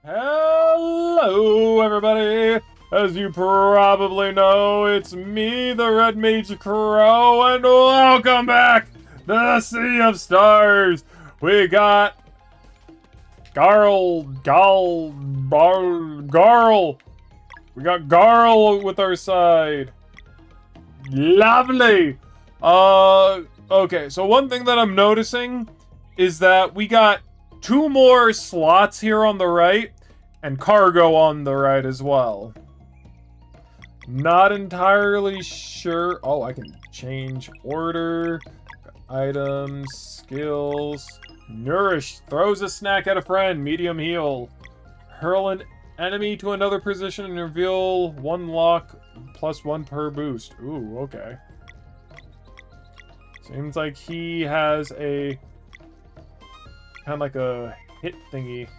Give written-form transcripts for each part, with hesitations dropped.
Hello, everybody! As you probably know, it's me, the Theredmagekro, and welcome back to the Sea of Stars! We got Garl. We got Garl with our side. Lovely! Okay, so one thing that I'm noticing is that we got 2 more slots here on the right, and cargo on the right as well. Not entirely sure. Oh, I can change order. Items, skills. Nourish. Throws a snack at a friend. Medium heal. Hurl an enemy to another position and reveal 1 lock plus 1 per boost. Ooh, okay. Seems like he has a kind of like a hit thingy.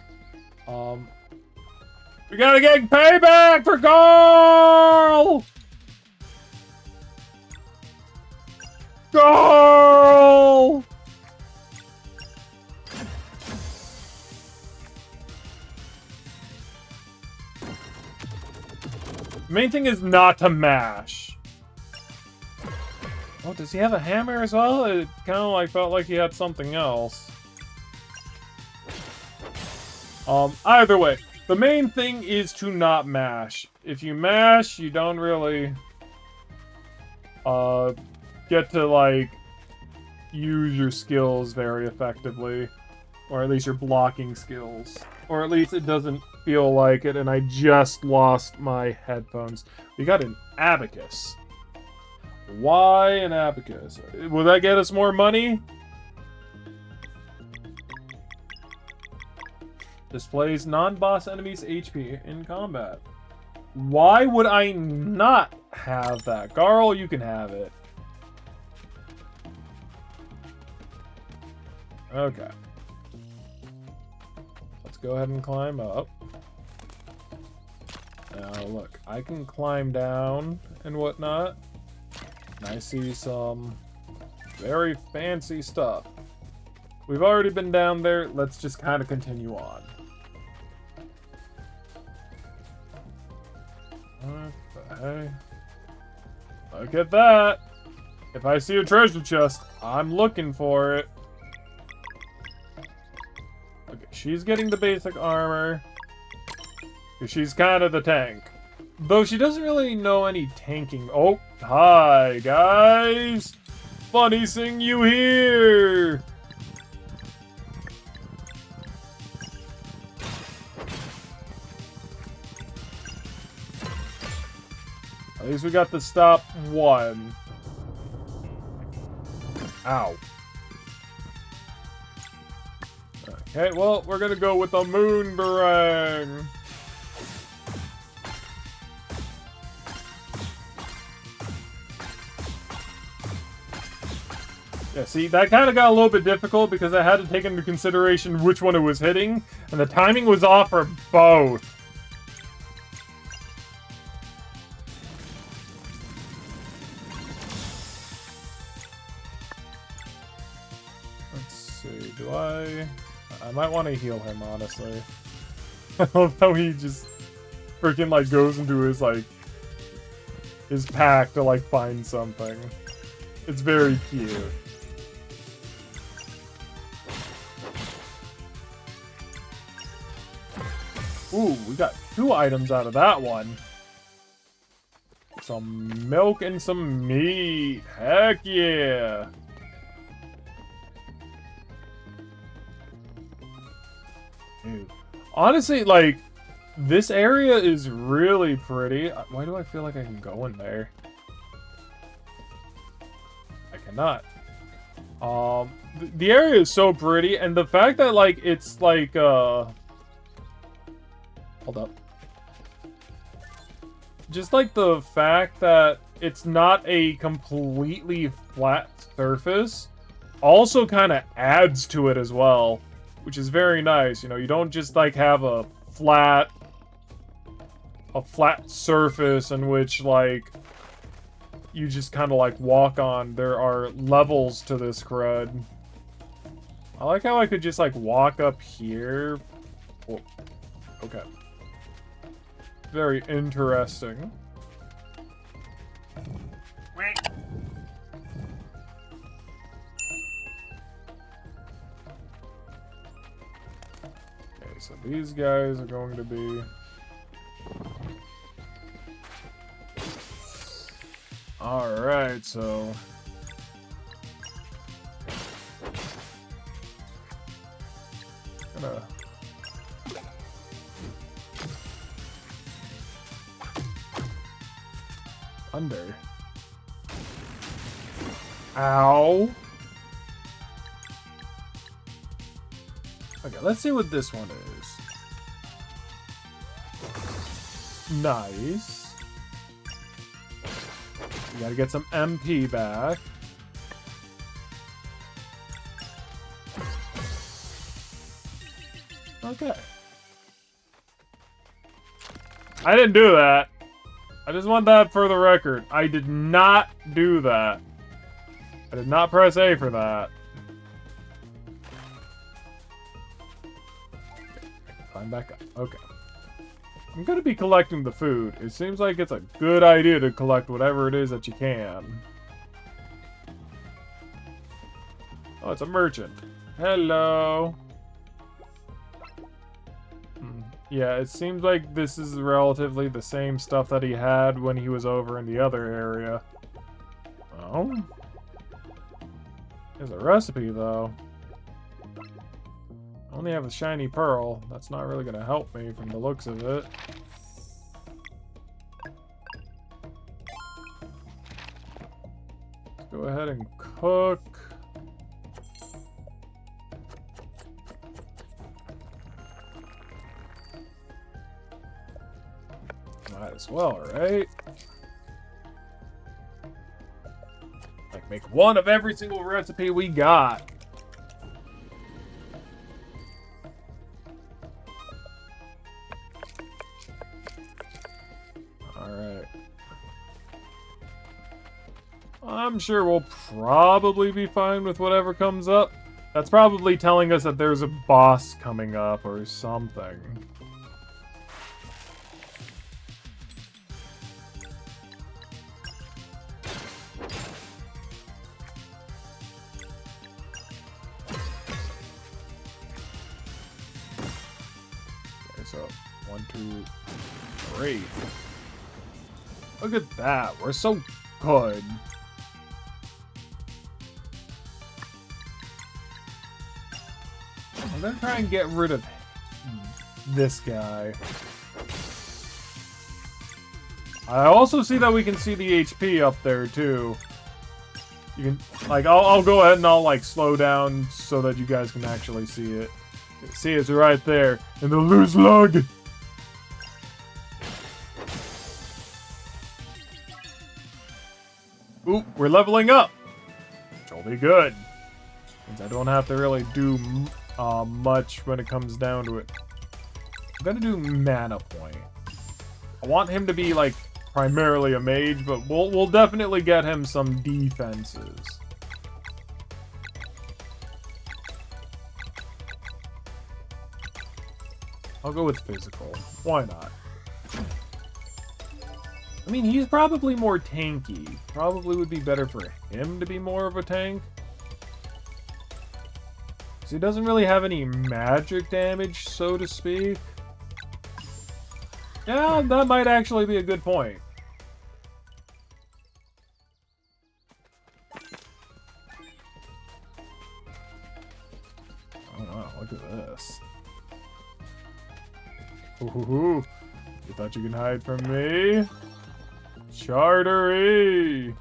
We gotta get payback for Garl! Garl! The main thing is not to mash. Oh, does he have a hammer as well? It kind of like felt like he had something else. Either way, the main thing is to not mash. If you mash, you don't really, get to, like, use your skills very effectively. Or at least your blocking skills. Or at least it doesn't feel like it, and I just lost my headphones. We got an abacus. Why an abacus? Will that get us more money? Displays non-boss enemies' HP in combat. Why would I not have that? Garl, you can have it. Okay. Let's go ahead and climb up. Now, look. I can climb down and whatnot. And I see some very fancy stuff. We've already been down there. Let's just kind of continue on. Okay. Look at that. If I see a treasure chest, I'm looking for it. Okay, she's getting the basic armor. She's kind of the tank. Though she doesn't really know any tanking. Oh, hi, guys. Funny seeing you here. At least we got to stop 1. Ow. Okay, well, we're gonna go with the moon barang. Yeah, see, that kind of got a little bit difficult because I had to take into consideration which one it was hitting, and the timing was off for both. I might want to heal him, honestly. I love how he just freaking, like, goes into his, like, his pack to, like, find something. It's very cute. Ooh, we got 2 items out of that one. Some milk and some meat. Heck yeah! Dude. Honestly, like, this area is really pretty. Why do I feel like I can go in there? I cannot. The area is so pretty, and the fact that, like, it's, like, hold up. Just, like, the fact that it's not a completely flat surface also kind of adds to it as well. Which is very nice, you know, you don't just, like, have a flat surface in which, like, you just kind of, like, walk on. There are levels to this crud. I like how I could just, like, walk up here. Oh. Okay. Very interesting. Okay, so these guys are going to be... Alright, so... Gonna... Under. Ow. Okay, let's see what this one is. Nice. You gotta get some MP back. Okay. I didn't do that. I just want that for the record. I did not do that. I did not press A for that. Climb back up. Okay. I'm gonna be collecting the food. It seems like it's a good idea to collect whatever it is that you can. Oh, it's a merchant. Hello. Yeah, it seems like this is relatively the same stuff that he had when he was over in the other area. Oh. There's a recipe, though. I only have a shiny pearl. That's not really going to help me from the looks of it. Let's go ahead and cook. Might as well, right? Like, make one of every single recipe we got. Alright. I'm sure we'll probably be fine with whatever comes up. That's probably telling us that there's a boss coming up or something. So, 1, 2, 3. Look at that. We're so good. I'm gonna try and get rid of this guy. I also see that we can see the HP up there too. You can, like, I'll go ahead and I'll like slow down so that you guys can actually see it. See, it's right there in the loose lug. Ooh, we're leveling up. Which will be good. Since I don't have to really do much when it comes down to it. I'm gonna do mana point. I want him to be like primarily a mage, but we'll definitely get him some defenses. I'll go with physical. Why not? I mean, he's probably more tanky. Probably would be better for him to be more of a tank. Because he doesn't really have any magic damage, so to speak. Yeah, that might actually be a good point. Oh wow, look at this. Ooh, you thought you can hide from me? Chartery!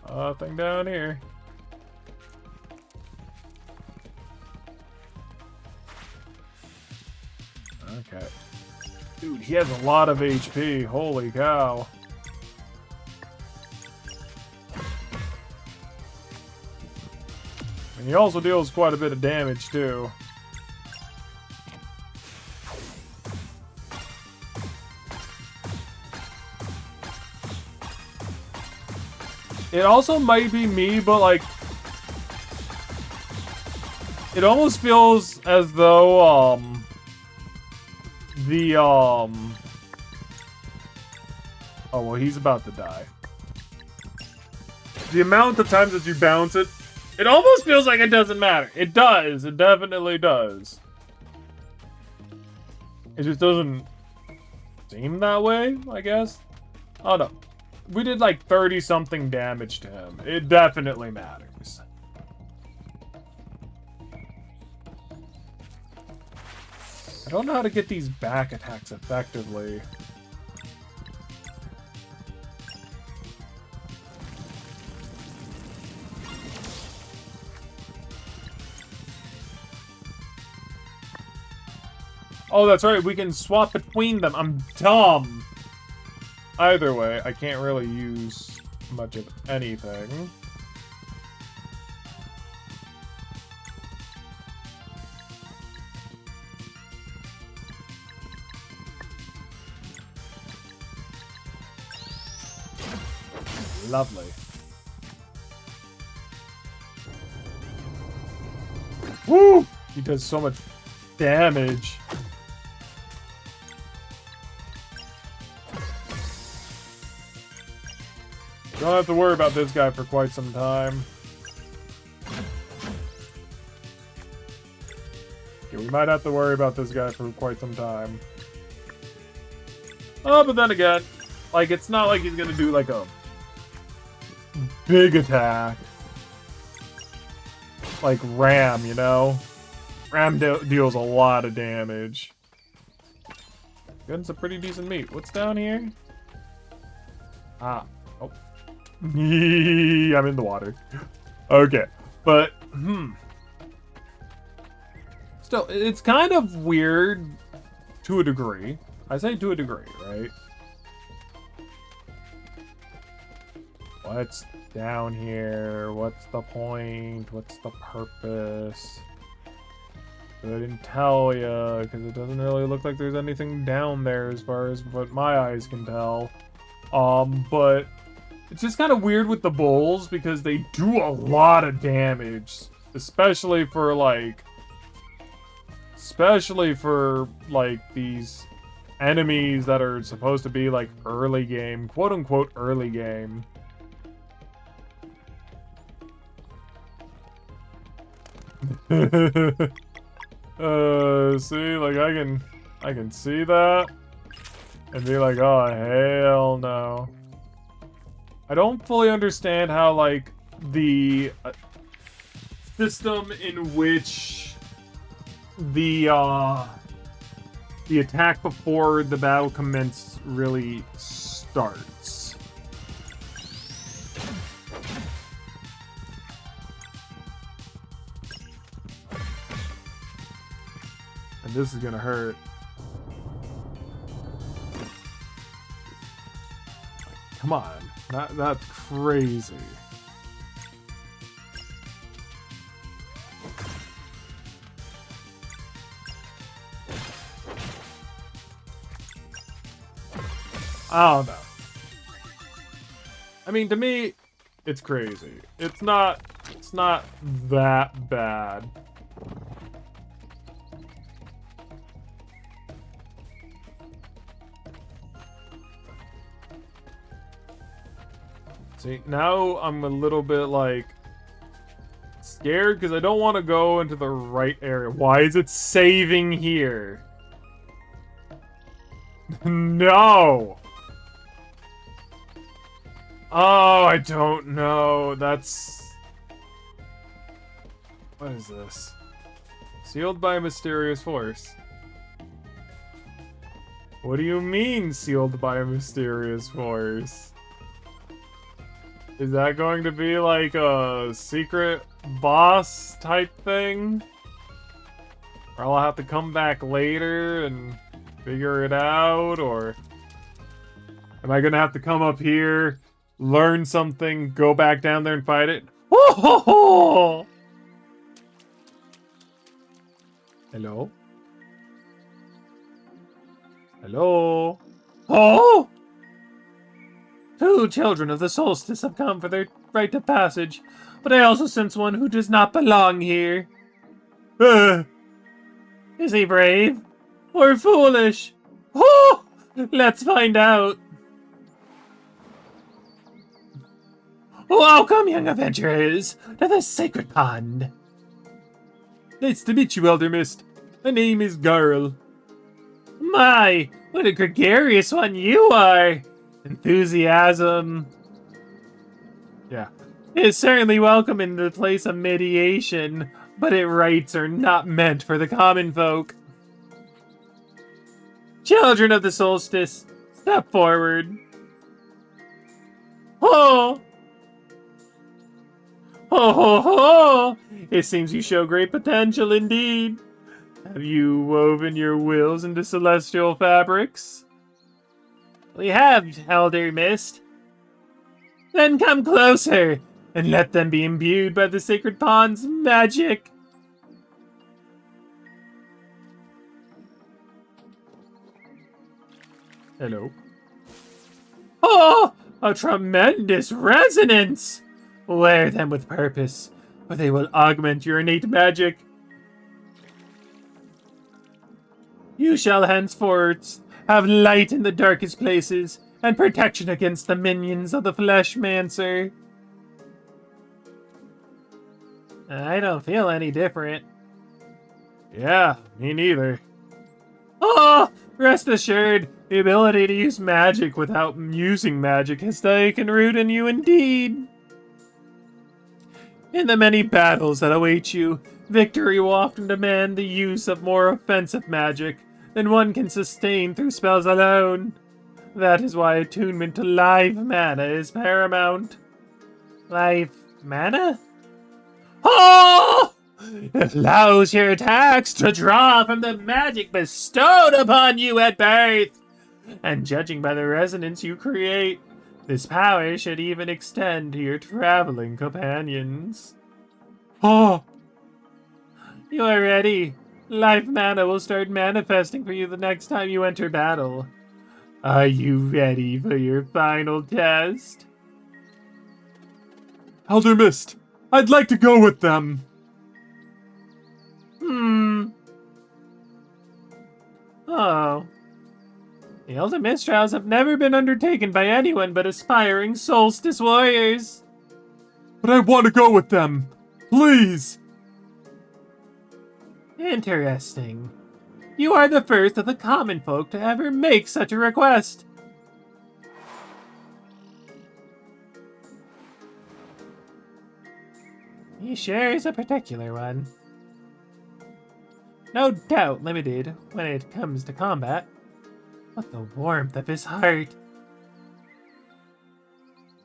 Nothing down here. Okay. Dude, he has a lot of HP. Holy cow. And he also deals quite a bit of damage, too. It also might be me, but like... It almost feels as though, oh, well, he's about to die. The amount of times that you bounce it, it almost feels like it doesn't matter. It does. It definitely does. It just doesn't seem that way, I guess. Oh, no. We did like 30-something damage to him. It definitely matters. I don't know how to get these back attacks effectively. Oh, that's right. We can swap between them. I'm dumb. Either way, I can't really use much of anything. Lovely. Woo! He does so much damage. Don't have to worry about this guy for quite some time. Yeah, we might have to worry about this guy for quite some time. Oh, but then again, like, it's not like he's gonna do, like, a big attack. Like Ram, you know? Ram deals a lot of damage. Getting some pretty decent meat. What's down here? Ah. Oh. I'm in the water. Okay. But, still, it's kind of weird to a degree. I say to a degree, right? What's down here? What's the point? What's the purpose? Couldn't tell ya, because it doesn't really look like there's anything down there as far as what my eyes can tell. But it's just kind of weird with the bulls because they do a lot of damage, especially for like these enemies that are supposed to be like early game, quote unquote early game. See, like I can see that and be like, oh hell no. I don't fully understand how like the system in which the attack before the battle commences really starts. And this is gonna hurt. Come on, that's crazy. I don't know. I mean, to me, it's crazy. It's not that bad. See, now I'm a little bit, like, scared because I don't want to go into the right area. Why is it saving here? No! Oh, I don't know. That's... What is this? Sealed by a mysterious force. What do you mean, sealed by a mysterious force? Is that going to be like a secret boss type thing? Or I'll have to come back later and figure it out? Or am I gonna have to come up here, learn something, go back down there and fight it? Whoa! Hello? Hello? Oh! 2 children of the Solstice have come for their right of passage, but I also sense one who does not belong here. Is he brave? Or foolish? Oh! Let's find out. Welcome, young adventurers, to the Sacred Pond. Nice to meet you, Eldermist. My name is Garl. My, what a gregarious one you are. Enthusiasm. Yeah. Is certainly welcome in the place of mediation, but its rights are not meant for the common folk. Children of the Solstice, step forward. Oh! Ho ho ho! It seems you show great potential indeed. Have you woven your wills into celestial fabrics? We have, Elder Mist. Then come closer, and let them be imbued by the Sacred Pond's magic. Hello. Oh! A tremendous resonance! Wear them with purpose, or they will augment your innate magic. You shall henceforth have light in the darkest places, and protection against the minions of the Fleshmancer. I don't feel any different. Yeah, me neither. Oh! Rest assured, the ability to use magic without using magic has taken root in you indeed. In the many battles that await you, victory will often demand the use of more offensive magic than one can sustain through spells alone. That is why attunement to live mana is paramount. Live mana? Oh! It allows your attacks to draw from the magic bestowed upon you at birth. And judging by the resonance you create, this power should even extend to your traveling companions. Oh! You are ready. Life mana will start manifesting for you the next time you enter battle. Are you ready for your final test? Eldermist, I'd like to go with them. Oh. The Alchemist trials have never been undertaken by anyone but aspiring Solstice warriors. But I want to go with them. Please. Interesting. You are the first of the common folk to ever make such a request. He shares a particular one. No doubt limited when it comes to combat, but the warmth of his heart.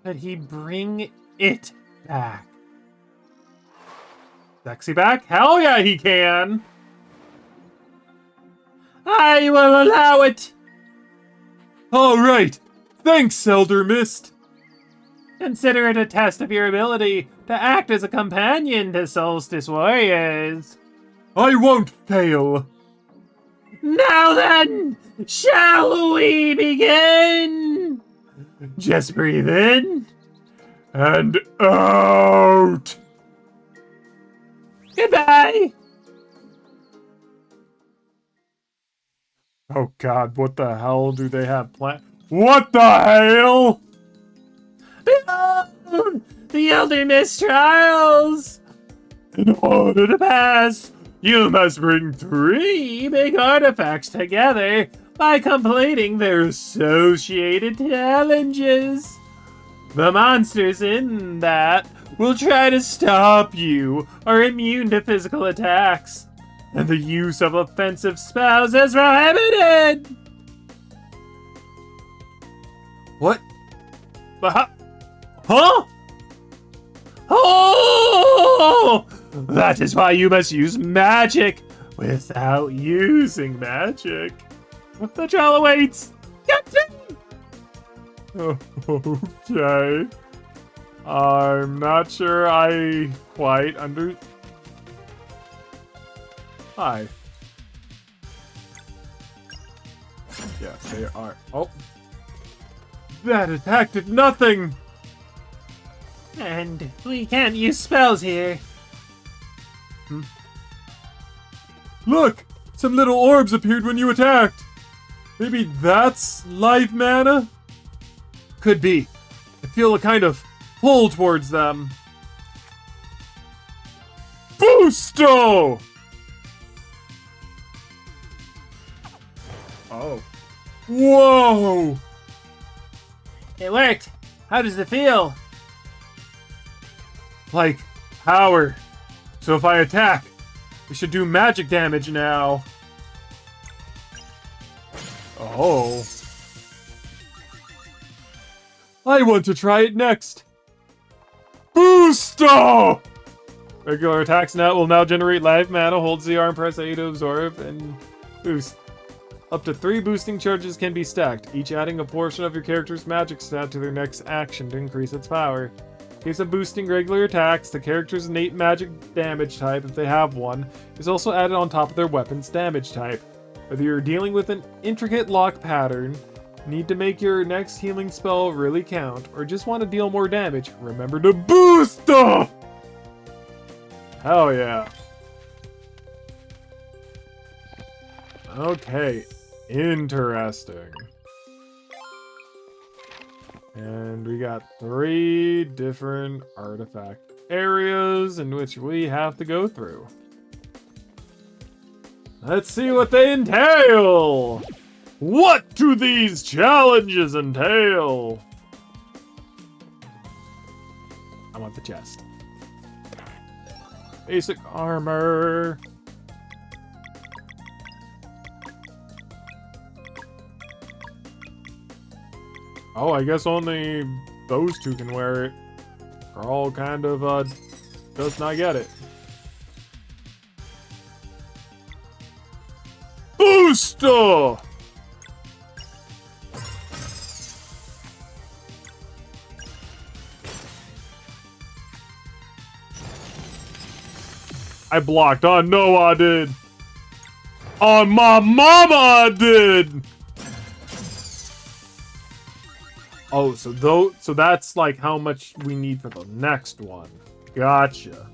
Could he bring it back? Sexy back? Hell yeah, he can! I will allow it! Alright! Thanks, Eldermist! Consider it a test of your ability to act as a companion to Solstice warriors. I won't fail! Now then, shall we begin? Just breathe in And out! Goodbye! Oh god, what the hell do they have planned? What the hell? Behold! The Elder Mist trials! In order to pass, you must bring 3 big artifacts together by completing their associated challenges. The monsters in that will try to stop you, are immune to physical attacks, and the use of offensive spells is prohibited! What? Huh? Oh! That is why you must use magic without using magic. The trial awaits! Okay. I'm not sure I quite Hi. Yes, they are. Oh. That attack did nothing! And we can't use spells here. Look! Some little orbs appeared when you attacked! Maybe that's life mana? Could be. I feel a kind of pull towards them. Boosto! Oh. Whoa! It worked! How does it feel? Like power. So if I attack, it should do magic damage now. Oh. I want to try it next. Boosto! Regular attacks now will now generate life mana. Hold ZR and press A to absorb and boost. Up to 3 boosting charges can be stacked, each adding a portion of your character's magic stat to their next action to increase its power. In case of boosting regular attacks, the character's innate magic damage type, if they have one, is also added on top of their weapon's damage type. Whether you're dealing with an intricate lock pattern, need to make your next healing spell really count, or just want to deal more damage, remember to boost them! Hell yeah. Okay, interesting. And we got 3 different artifact areas in which we have to go through. Let's see what they entail! What do these challenges entail? I want the chest. Basic armor. Oh, I guess only those 2 can wear it. Carl kind of, does not get it. Booster! I blocked. Oh, no, I did. On my mama, I did. Oh, so that's like how much we need for the next one. Gotcha.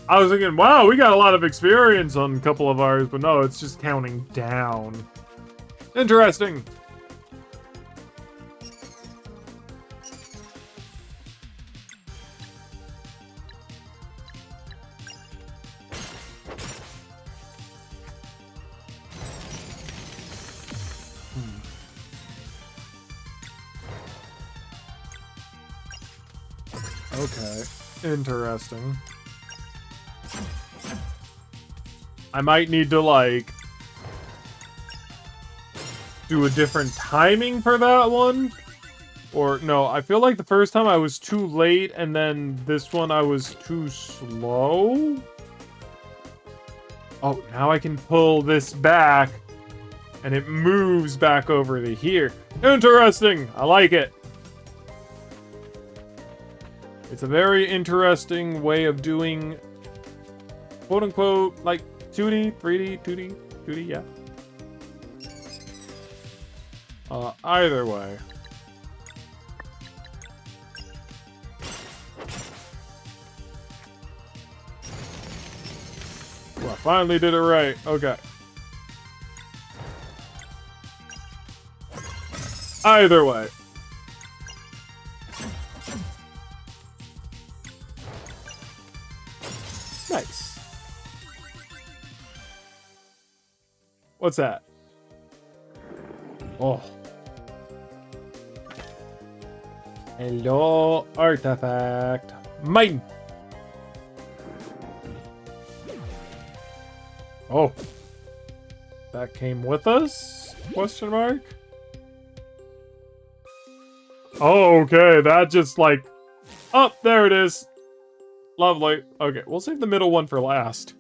I was thinking, wow, we got a lot of experience on a couple of ours, but no, it's just counting down. Interesting. Okay, interesting. I might need to, like, do a different timing for that one. Or, no, I feel like the first time I was too late, and then this one I was too slow. Oh, now I can pull this back, and it moves back over to here. Interesting! I like it. It's a very interesting way of doing, quote-unquote, like, 2D, 3D, 2D, 2D, yeah. Either way. Well, I finally did it right. Okay. Either way. Nice. What's that? Oh. Hello, artifact. Mine. Oh. That came with us? Question mark? Oh, okay. That just like... Oh, there it is. Lovely. Okay, we'll save the middle one for last.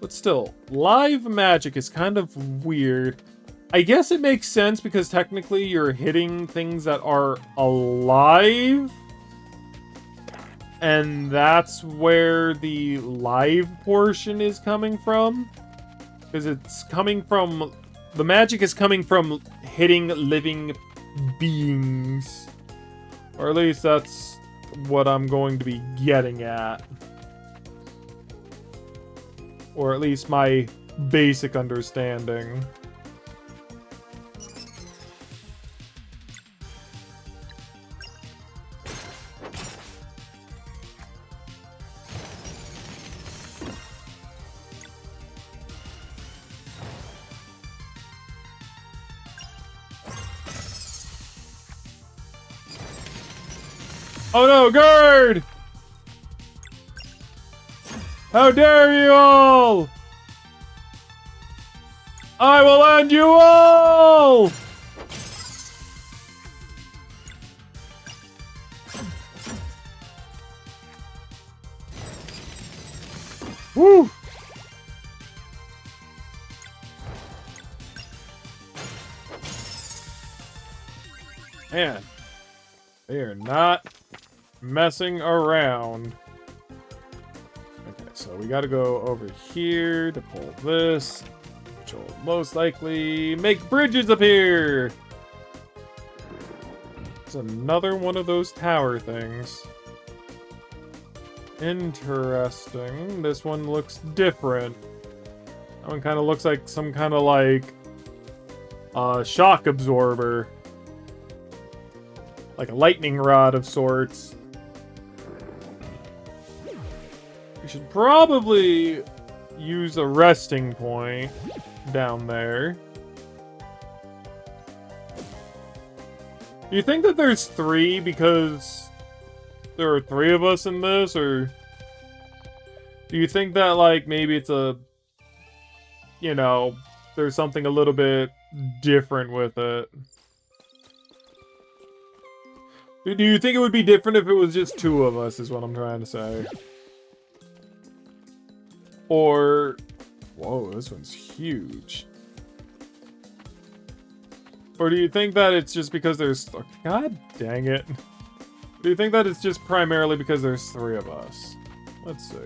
But still, live magic is kind of weird. I guess it makes sense because technically you're hitting things that are alive. And that's where the live portion is coming from. Because it's coming from... The magic is coming from hitting living beings. Or at least that's what I'm going to be getting at. Or at least my basic understanding. Oh no, guard! How dare you all! I will end you all! Woo! Man, they are not messing around. Okay, so we gotta go over here to pull this, which will most likely make bridges appear. It's another one of those tower things. Interesting. This one looks different. That one kind of looks like some kind of like shock absorber. Like a lightning rod of sorts. We should probably use a resting point down there. Do you think that there's 3 because there are 3 of us in this, or do you think that, like, maybe it's a, you know, there's something a little bit different with it? Do you think it would be different if it was just 2 of us, is what I'm trying to say? Or... Whoa, this one's huge. Or do you think that it's just because there's... God dang it. Do you think that it's just primarily because there's 3 of us? Let's see.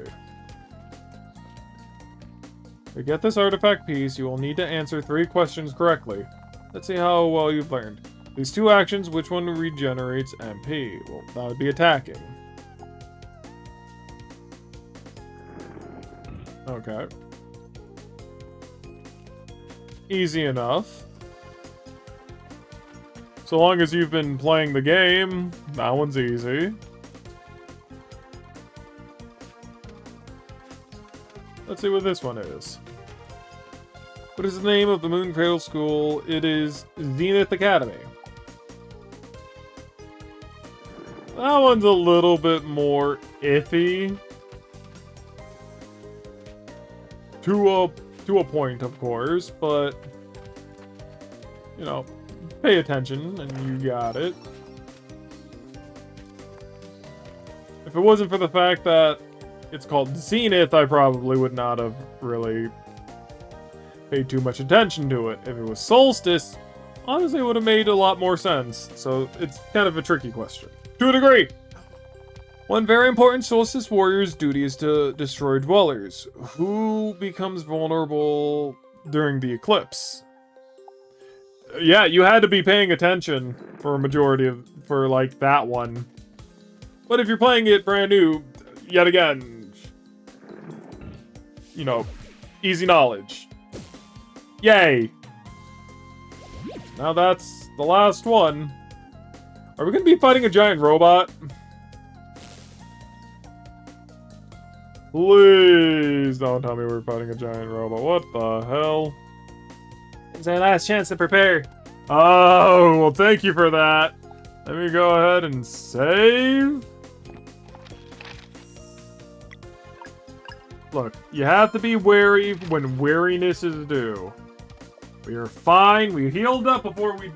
To get this artifact piece, you will need to answer 3 questions correctly. Let's see how well you've learned. These 2 actions, which one regenerates MP? Well, that would be attacking. Okay. Easy enough. So long as you've been playing the game, that one's easy. Let's see what this one is. What is the name of the Moon Cradle School? It is Zenith Academy. That one's a little bit more iffy. To a point, of course, but, you know, pay attention and you got it. If it wasn't for the fact that it's called Zenith, I probably would not have really paid too much attention to it. If it was Solstice, honestly, it would have made a lot more sense. So it's kind of a tricky question. To a degree! One very important Solstice warrior's duty is to destroy dwellers. Who becomes vulnerable during the eclipse? Yeah, you had to be paying attention for a majority of, for like that one. But if you're playing it brand new, yet again, you know, easy knowledge. Yay! Now that's the last one. Are we gonna be fighting a giant robot? Please don't tell me we're fighting a giant robot. What the hell? It's our last chance to prepare. Oh, well, thank you for that. Let me go ahead and save. Look, you have to be wary when wariness is due. We are fine. We healed up before we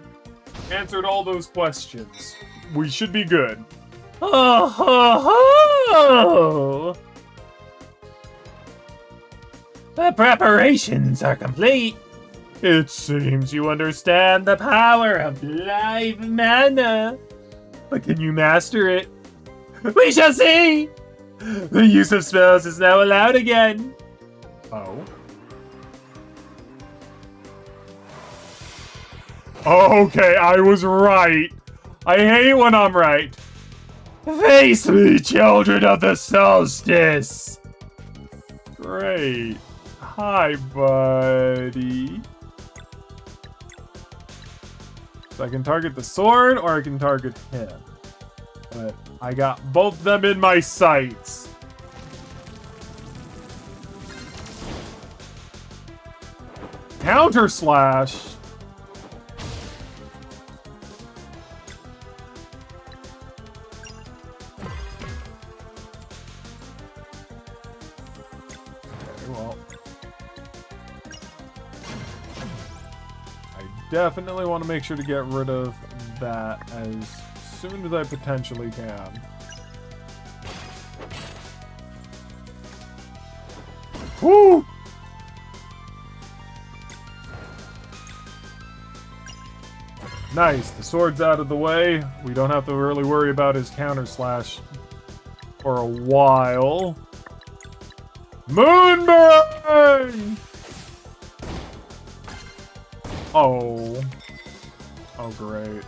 answered all those questions. We should be good. Oh, ho, ho. The preparations are complete. It seems you understand the power of live mana. But can you master it? We shall see! The use of spells is now allowed again. Oh. Okay, I was right. I hate when I'm right. Face me, children of the Solstice! Great. Hi, buddy. So I can target the sword or I can target him. But I got both of them in my sights. Counter slash. Okay, well. I definitely want to make sure to get rid of that as soon as I potentially can. Woo! Nice, the sword's out of the way. We don't have to really worry about his counter slash for a while. Moonbeam! Oh. Oh, great.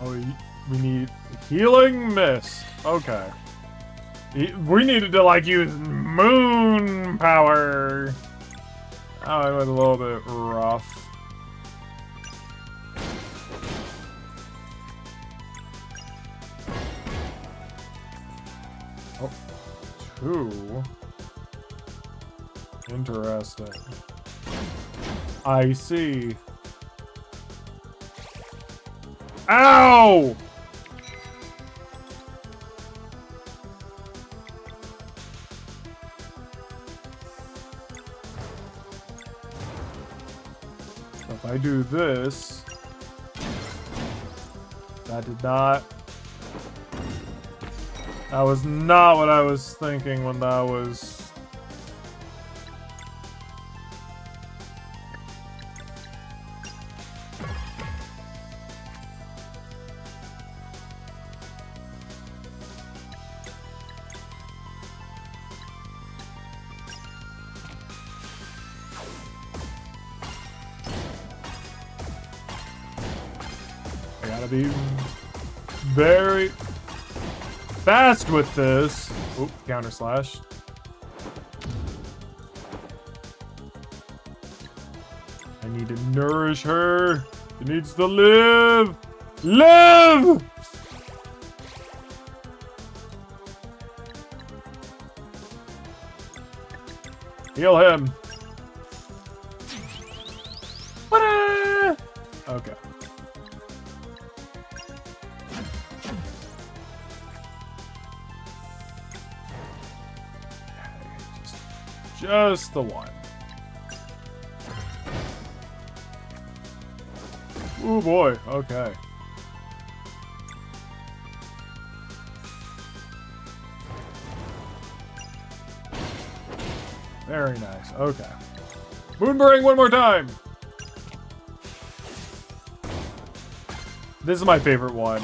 Oh, we need healing mist. Okay. We needed to, like, use moon power. Oh, it was a little bit rough. Oh, 2. Interesting. I see. Ow! So if I do this, that did not. That was not what I was thinking when that was. I gotta be very fast with this. Oop, counter slash. I need to nourish her. She needs to live. Live! Heal him. Ta-da! Okay. Just the one. Oh boy, okay. Very nice, okay. Moonbearing one more time! This is my favorite one.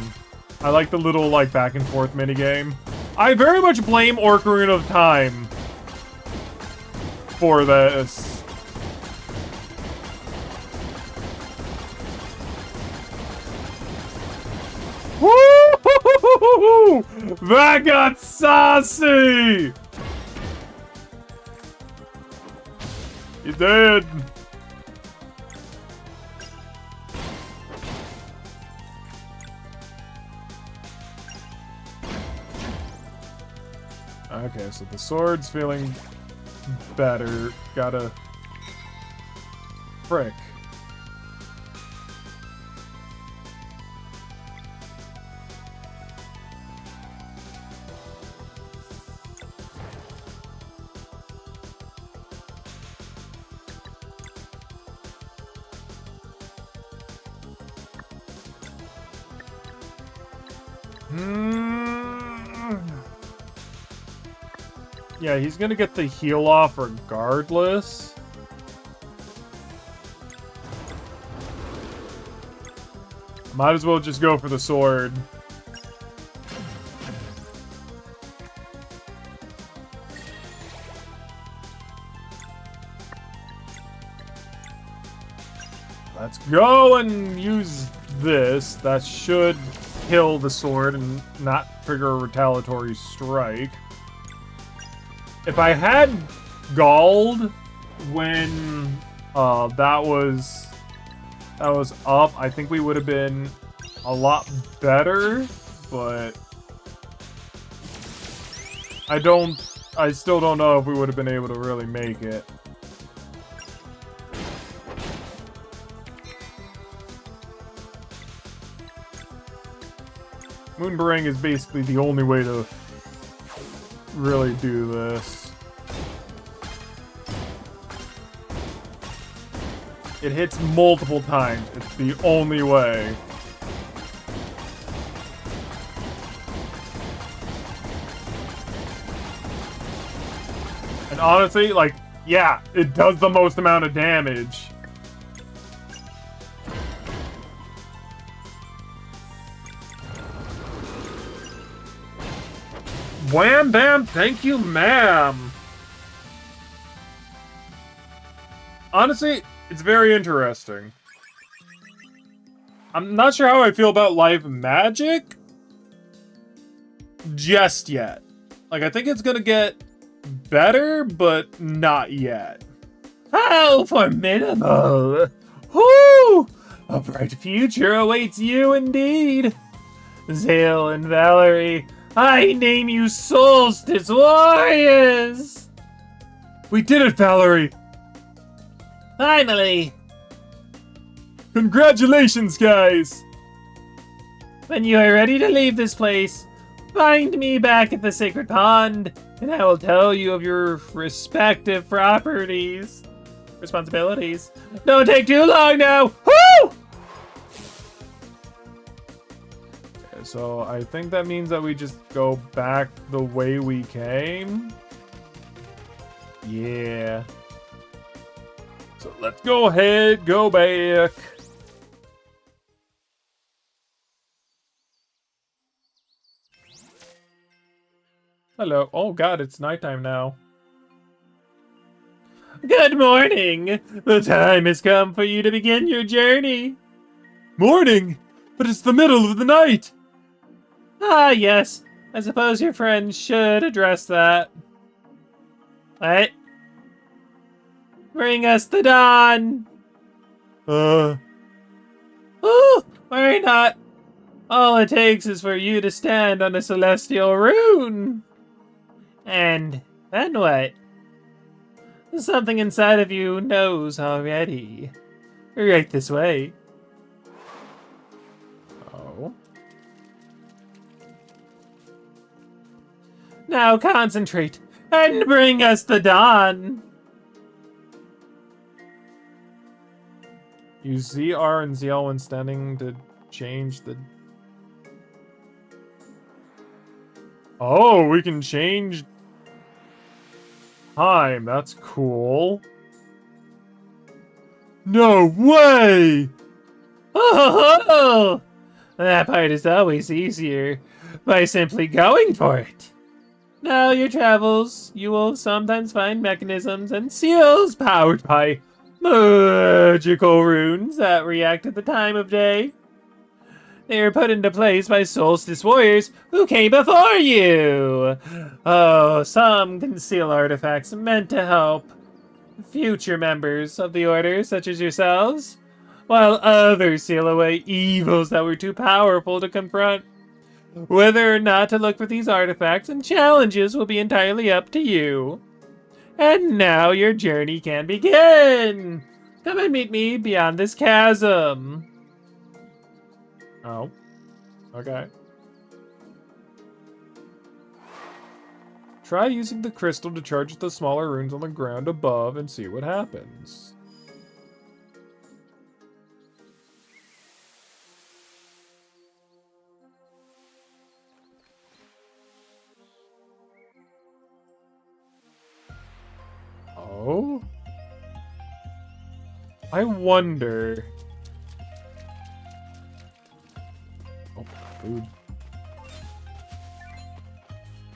I like the little, like, back and forth minigame. I very much blame Ocarina of Time for this. Woo! That got saucy! He did. Okay, so the sword's feeling better. Gotta... Frick. Yeah, he's gonna get the heal off regardless. Might as well just go for the sword. go and use this. That should kill the sword and not trigger a retaliatory strike. If I had Galled when that was up, I think we would have been a lot better, but I still don't know if we would have been able to really make it. Moonbarang is basically the only way to really do this. It hits multiple times. It's the only way. And honestly, like, yeah, it does the most amount of damage. Wham bam, thank you, ma'am. Honestly, it's very interesting. I'm not sure how I feel about live magic just yet. Like, I think it's gonna get better, but not yet. How formidable! Whoo! A bright future awaits you indeed. Zale and Valerie, I name you Solstice Warriors! We did it, Valerie! Finally! Congratulations, guys! When you are ready to leave this place, find me back at the Sacred Pond, and I will tell you of your respective responsibilities. Don't take too long now! Woo! Okay, so I think that means that we just go back the way we came. Yeah. So let's go ahead, go back. Hello. Oh god, it's nighttime now. Good morning! The time has come for you to begin your journey. Morning? But it's the middle of the night! Ah, yes. I suppose your friends should address that. What? Bring us the dawn! Uh... Ooh, worry not. All it takes is for you to stand on a celestial rune. And then what? Something inside of you knows already. Right this way. Oh. Now concentrate and bring us the dawn. Use ZR and ZL when standing to change the... Oh, we can change time. That's cool. No way! Oh, that part is always easier by simply going for it. Now your travels, you will sometimes find mechanisms and seals powered by magical runes that react at the time of day. They were put into place by Solstice warriors who came before you. Oh, some conceal artifacts meant to help future members of the Order, such as yourselves, while others seal away evils that were too powerful to confront. Whether or not to look for these artifacts and challenges will be entirely up to you. And now your journey can begin. Come and meet me beyond this chasm. Oh. Okay. Try using the crystal to charge the smaller runes on the ground above and see what happens. Oh? I wonder... Oh, food.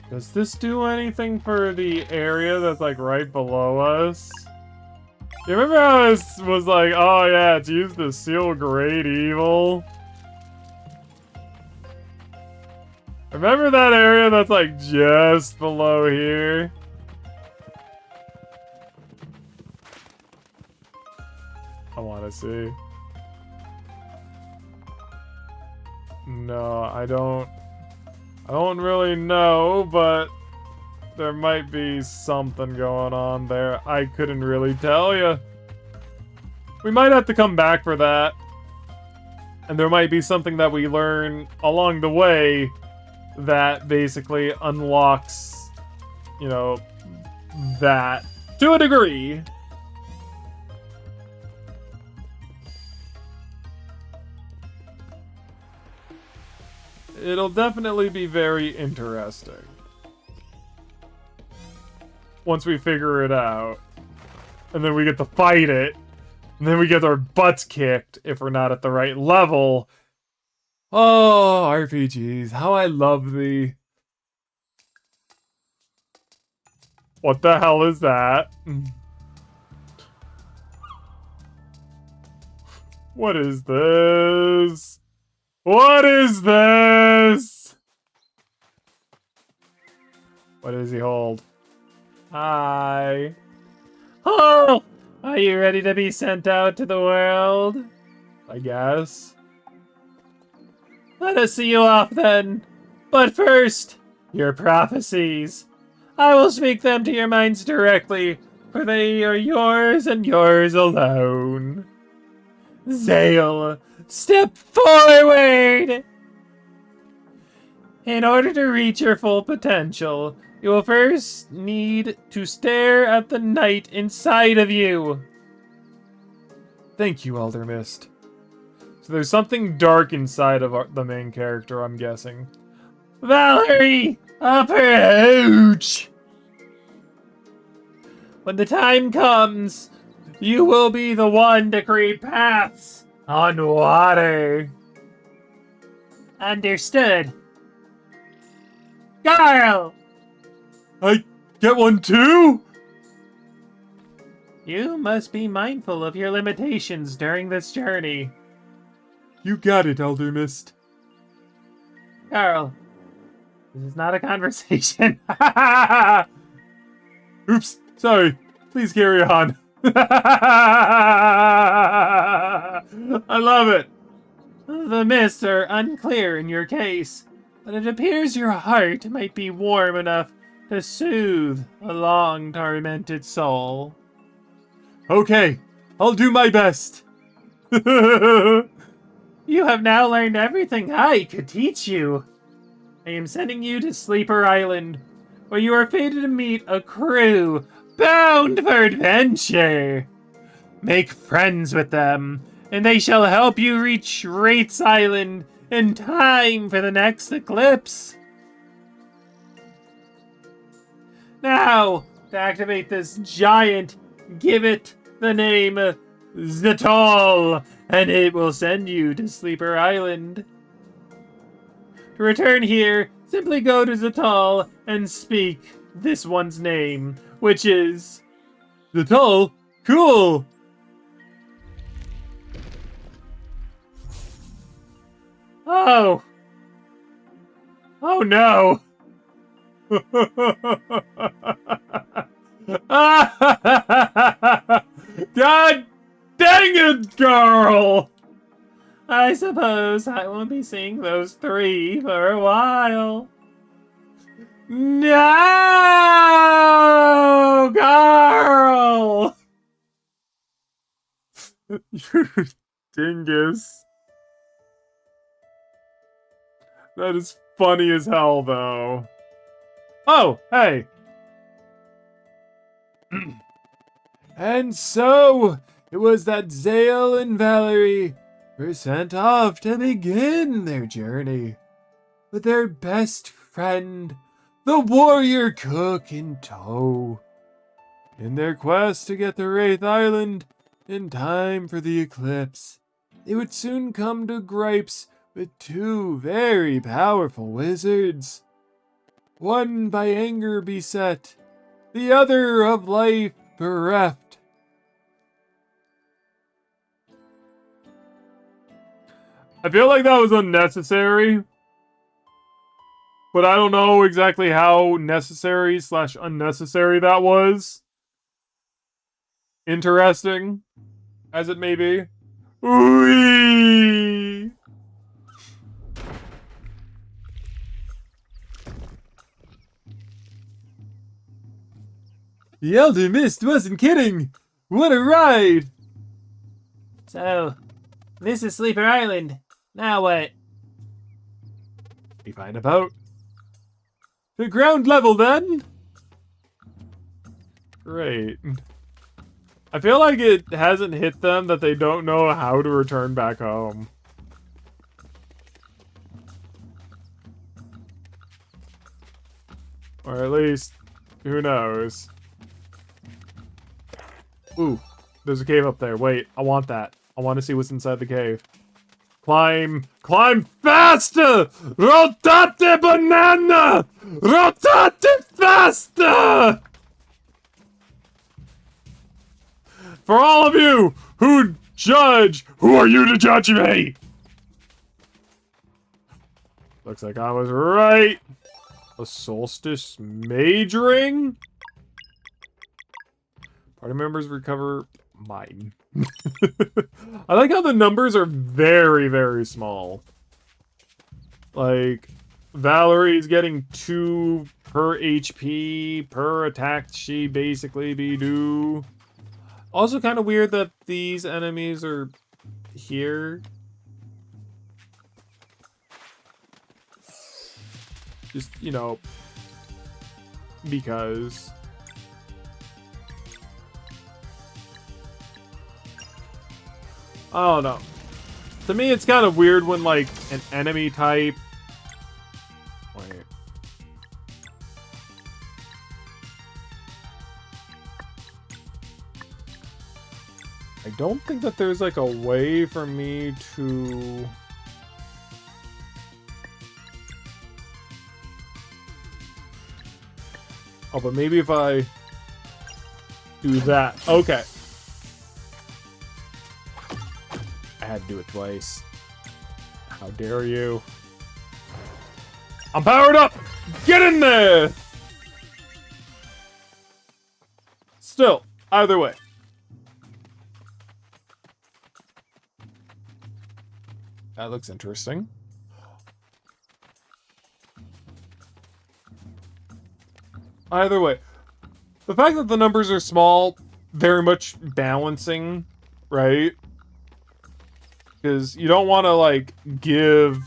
Does this do anything for the area that's like right below us? You remember how I was like, oh yeah, it's used to seal great evil? Remember that area that's like just below here? I want to see. No, I don't really know, but there might be something going on there. I couldn't really tell you. We might have to come back for that. And there might be something that we learn along the way that basically unlocks, you know, that to a degree. It'll definitely be very interesting once we figure it out. And then we get to fight it. And then we get our butts kicked if we're not at the right level. Oh, RPGs, how I love thee. What the hell is that? What is this? What is this? What does he hold? Hi. Oh! Are you ready to be sent out to the world? I guess. Let us see you off then. But first, your prophecies. I will speak them to your minds directly, for they are yours and yours alone. Zale, step forward! In order to reach your full potential, you will first need to stare at the night inside of you. Thank you, Elder Mist. So there's something dark inside of the main character, I'm guessing. Valerie, approach! When the time comes, you will be the one to create paths on water. Understood. Carl! I get one too? You must be mindful of your limitations during this journey. You got it, Elder Mist. Carl, this is not a conversation. Oops, sorry. Please carry on. I love it. The mists are unclear in your case, but it appears your heart might be warm enough to soothe a long tormented soul. Okay, I'll do my best. You have now learned everything I could teach you. I am sending you to Sleeper Island, where you are fated to meet a crew bound for adventure. Make friends with them, and they shall help you reach Wraith's Island in time for the next eclipse. Now, to activate this giant, give it the name Zetol, and it will send you to Sleeper Island. To return here, simply go to Zetol and speak this one's name, which is... Zetol? Cool! Oh! Oh no! God dang it, girl! I suppose I won't be seeing those three for a while. No, girl! You dingus. That is funny as hell, though. Oh, hey! And so, it was that Zale and Valerie were sent off to begin their journey with their best friend, the warrior cook, in tow. In their quest to get to Wraith Island in time for the eclipse, they would soon come to gripes with two very powerful wizards. One by anger beset, the other of life bereft. I feel like that was unnecessary. But I don't know exactly how necessary / unnecessary that was. Interesting, as it may be. Whee! The alchemist wasn't kidding! What a ride! So, this is Sleeper Island. Now what? We find about the ground level then? Great. I feel like it hasn't hit them that they don't know how to return back home. Or at least, who knows? Ooh, there's a cave up there. Wait, I want that. I want to see what's inside the cave. Climb! Climb faster! Rotate banana! Rotate faster! For all of you who judge, who are you to judge me? Looks like I was right. A Solstice mage ring? Party members recover mine. I like how the numbers are very, very small. Like, Valerie's getting 2 per HP, per attack she basically be do. Also kind of weird that these enemies are here. Just, you know, because... I don't know. To me, it's kind of weird when, like, an enemy type... Wait. I don't think that there's, like, a way for me to... Oh, but maybe if I do that. Okay. I had to do it twice. How dare you? I'm powered up! Get in there! Still, either way. That looks interesting. Either way. The fact that the numbers are small, very much balancing, right? Because you don't want to, like, give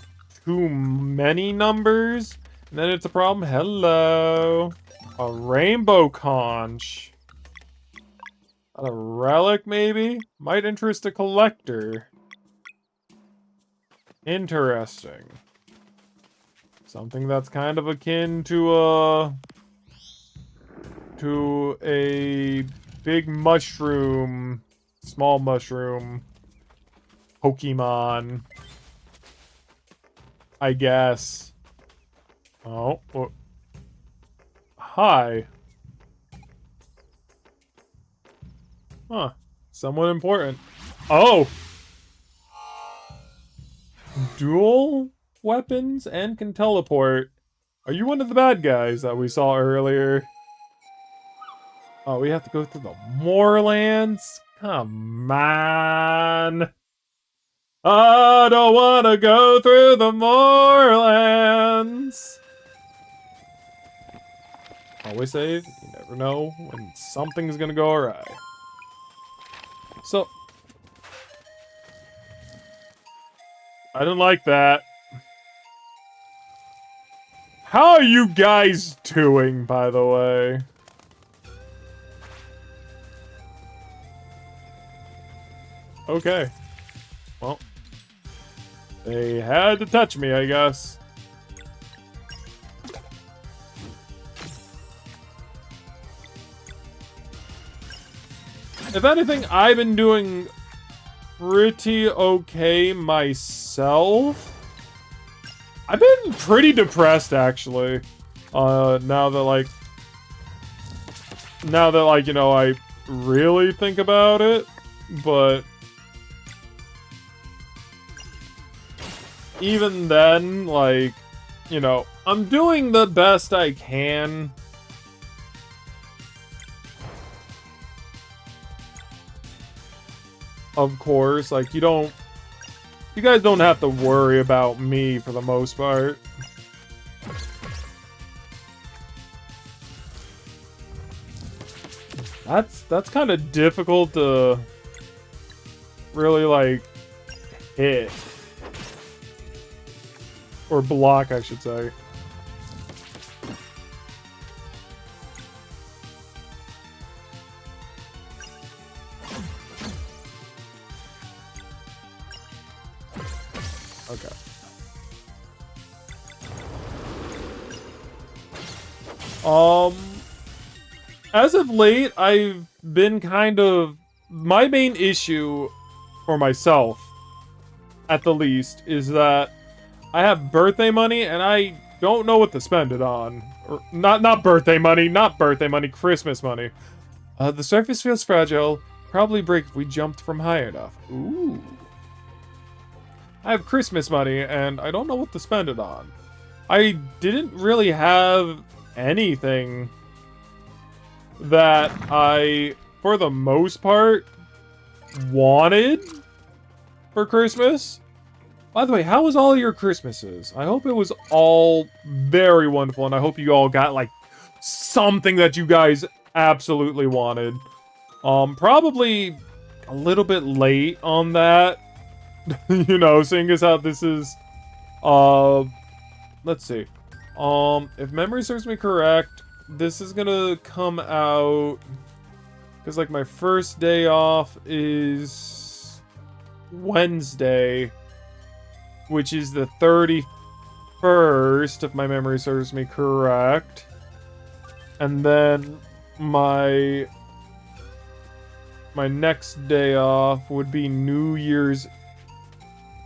too many numbers, and then it's a problem. Hello. A rainbow conch. A relic, maybe? Might interest a collector. Interesting. Something that's kind of akin to a big mushroom, small mushroom Pokemon, I guess. Oh, hi. Huh, somewhat important. Oh! Dual weapons and can teleport. Are you one of the bad guys that we saw earlier? Oh, we have to go through the moorlands? Come on. I don't want to go through the moorlands. Always save. You never know when something's gonna go awry. So, I didn't like that. How are you guys doing, by the way? Okay. Well, they had to touch me, I guess. If anything, I've been doing pretty okay myself. I've been pretty depressed, actually. Now that, like, you know, I really think about it. But even then, like, you know, I'm doing the best I can. Of course, like, you guys don't have to worry about me for the most part. That's kind of difficult to really, like, hit. Or block, I should say. Okay. As of late, I've been kind of... My main issue for myself, at the least, is that I have birthday money and I don't know what to spend it on. Or, not birthday money, Christmas money. The surface feels fragile. Probably break if we jumped from high enough. Ooh. I have Christmas money and I don't know what to spend it on. I didn't really have anything that I, for the most part, wanted for Christmas. By the way, how was all your Christmases? I hope it was all very wonderful, and I hope you all got, like, something that you guys absolutely wanted. Probably a little bit late on that. You know, seeing as how this is, let's see. If memory serves me correct, this is gonna come out, because, like, my first day off is Wednesday, which is the 31st, if my memory serves me correct. And then my next day off would be New Year's.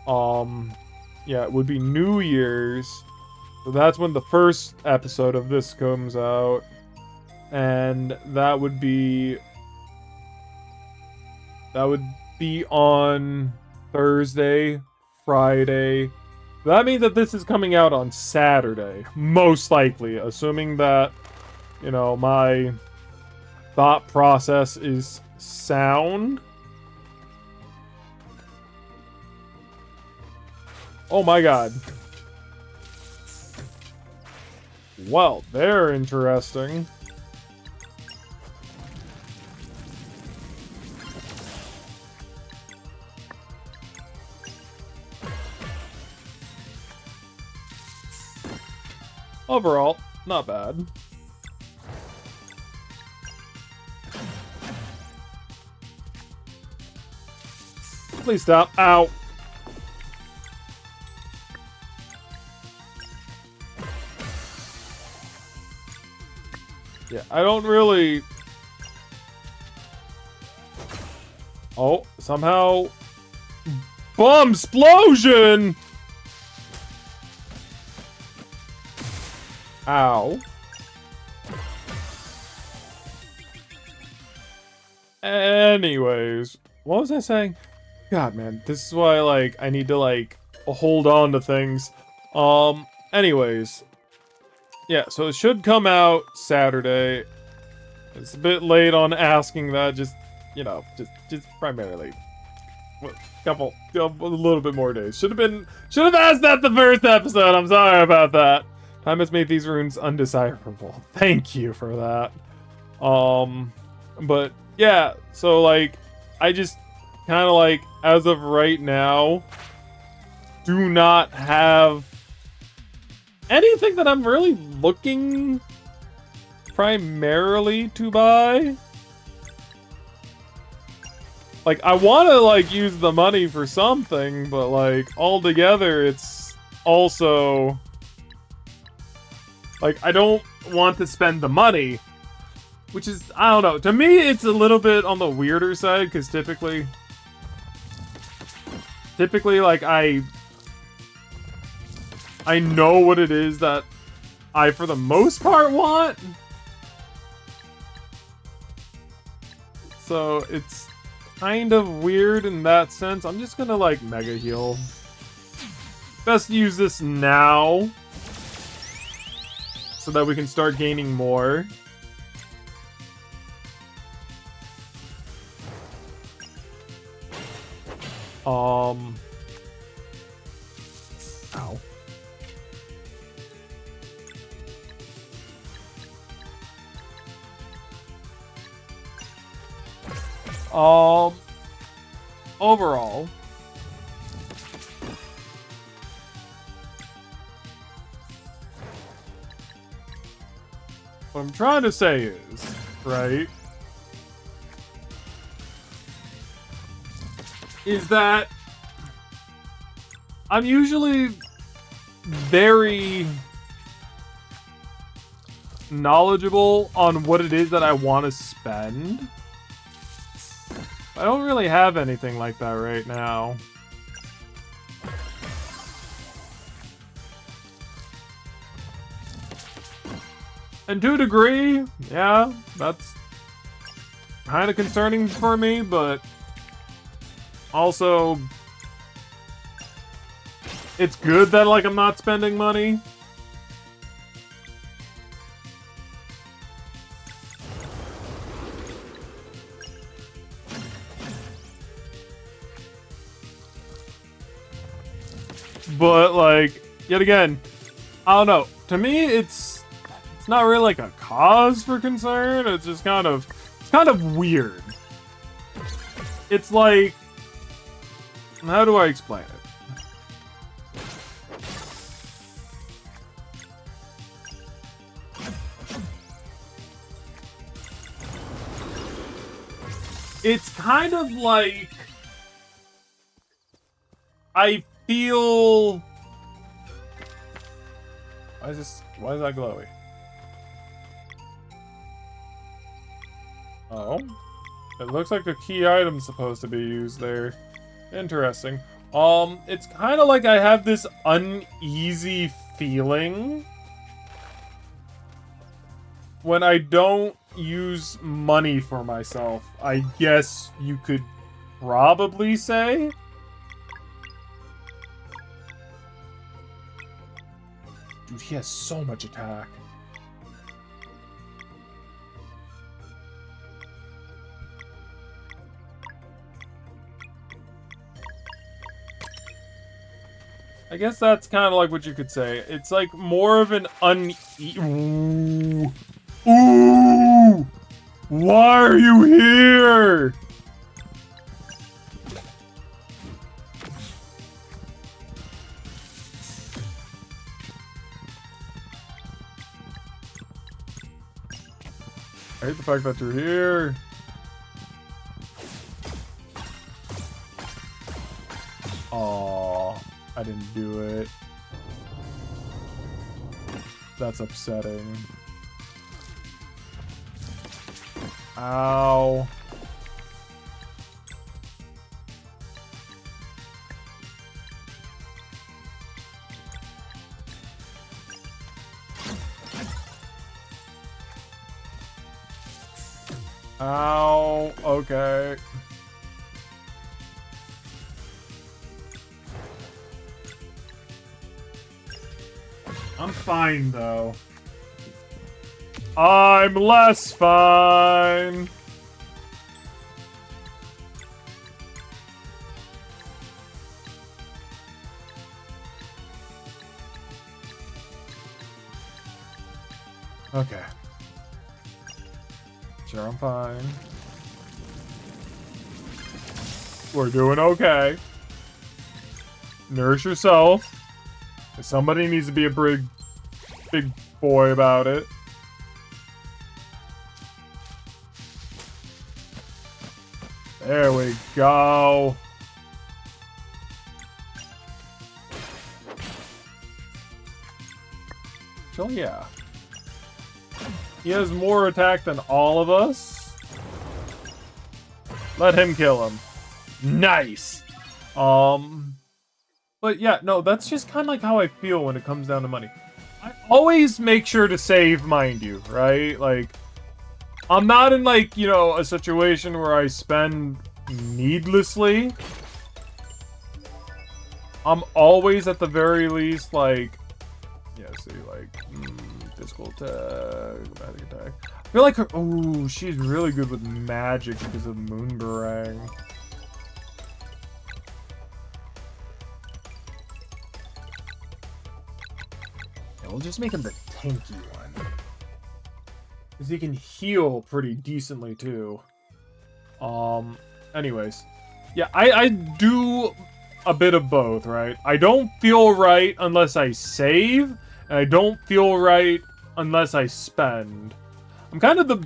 Yeah, it would be New Year's. So that's when the first episode of this comes out. And that would be on Thursday, Friday. That means that this is coming out on Saturday, most likely, assuming that, you know, my thought process is sound. Oh my god. Well, they're interesting. Overall, not bad. Please stop. Ow. Yeah, I don't really... Oh, somehow... Bomb explosion! Ow. Anyways, what was I saying? God, man, this is why, like, I need to, like, hold on to things. Anyways. Yeah, so it should come out Saturday. It's a bit late on asking that, just, you know, just primarily. A little bit more days. Should have asked that the first episode. I'm sorry about that. Time has made these runes undesirable. Thank you for that. But yeah, so like, I just kind of like, as of right now, do not have anything that I'm really looking primarily to buy. Like, I want to, like, use the money for something, but, like, altogether, it's also... Like, I don't want to spend the money, which is, I don't know. To me, it's a little bit on the weirder side, because typically, like, I know what it is that I, for the most part, want. So, it's kind of weird in that sense. I'm just gonna, like, mega heal. best to use this now so that we can start gaining more. Ow. Overall, what I'm trying to say is, right, is that I'm usually very knowledgeable on what it is that I want to spend. I don't really have anything like that right now. And to a degree, yeah, that's kind of concerning for me, but also it's good that, like, I'm not spending money. But, like, yet again, I don't know. To me, it's not really like a cause for concern. It's just kind of weird. It's like, how do I explain it? It's kind of like I feel. Why is that glowy? Oh. It looks like a key item's supposed to be used there. Interesting. It's kind of like I have this uneasy feeling when I don't use money for myself, I guess you could probably say. Dude, he has so much attack. I guess that's kind of like what you could say. It's like more of an Ooh! Ooh! Why are you here? I hate the fact that you're here. Aww, I didn't do it. That's upsetting. Ow. Ow. Okay. I'm fine, though. I'm less fine. Okay. Sure, I'm fine. We're doing okay. Nourish yourself. Somebody needs to be a big boy about it. There we go. So yeah. He has more attack than all of us. Let him kill him. Nice. But yeah, no, that's just kind of like how I feel when it comes down to money. I always make sure to save, mind you, right? Like, I'm not in, like, you know, a situation where I spend needlessly. I'm always at the very least like, yeah, see, like, physical attack, magic attack. I feel like her, oh, she's really good with magic because of Moonbarang. Yeah, we'll just make him the tanky one. Because he can heal pretty decently too. Anyways. Yeah, I do a bit of both, right? I don't feel right unless I save, and I don't feel right unless I spend. I'm kind of the...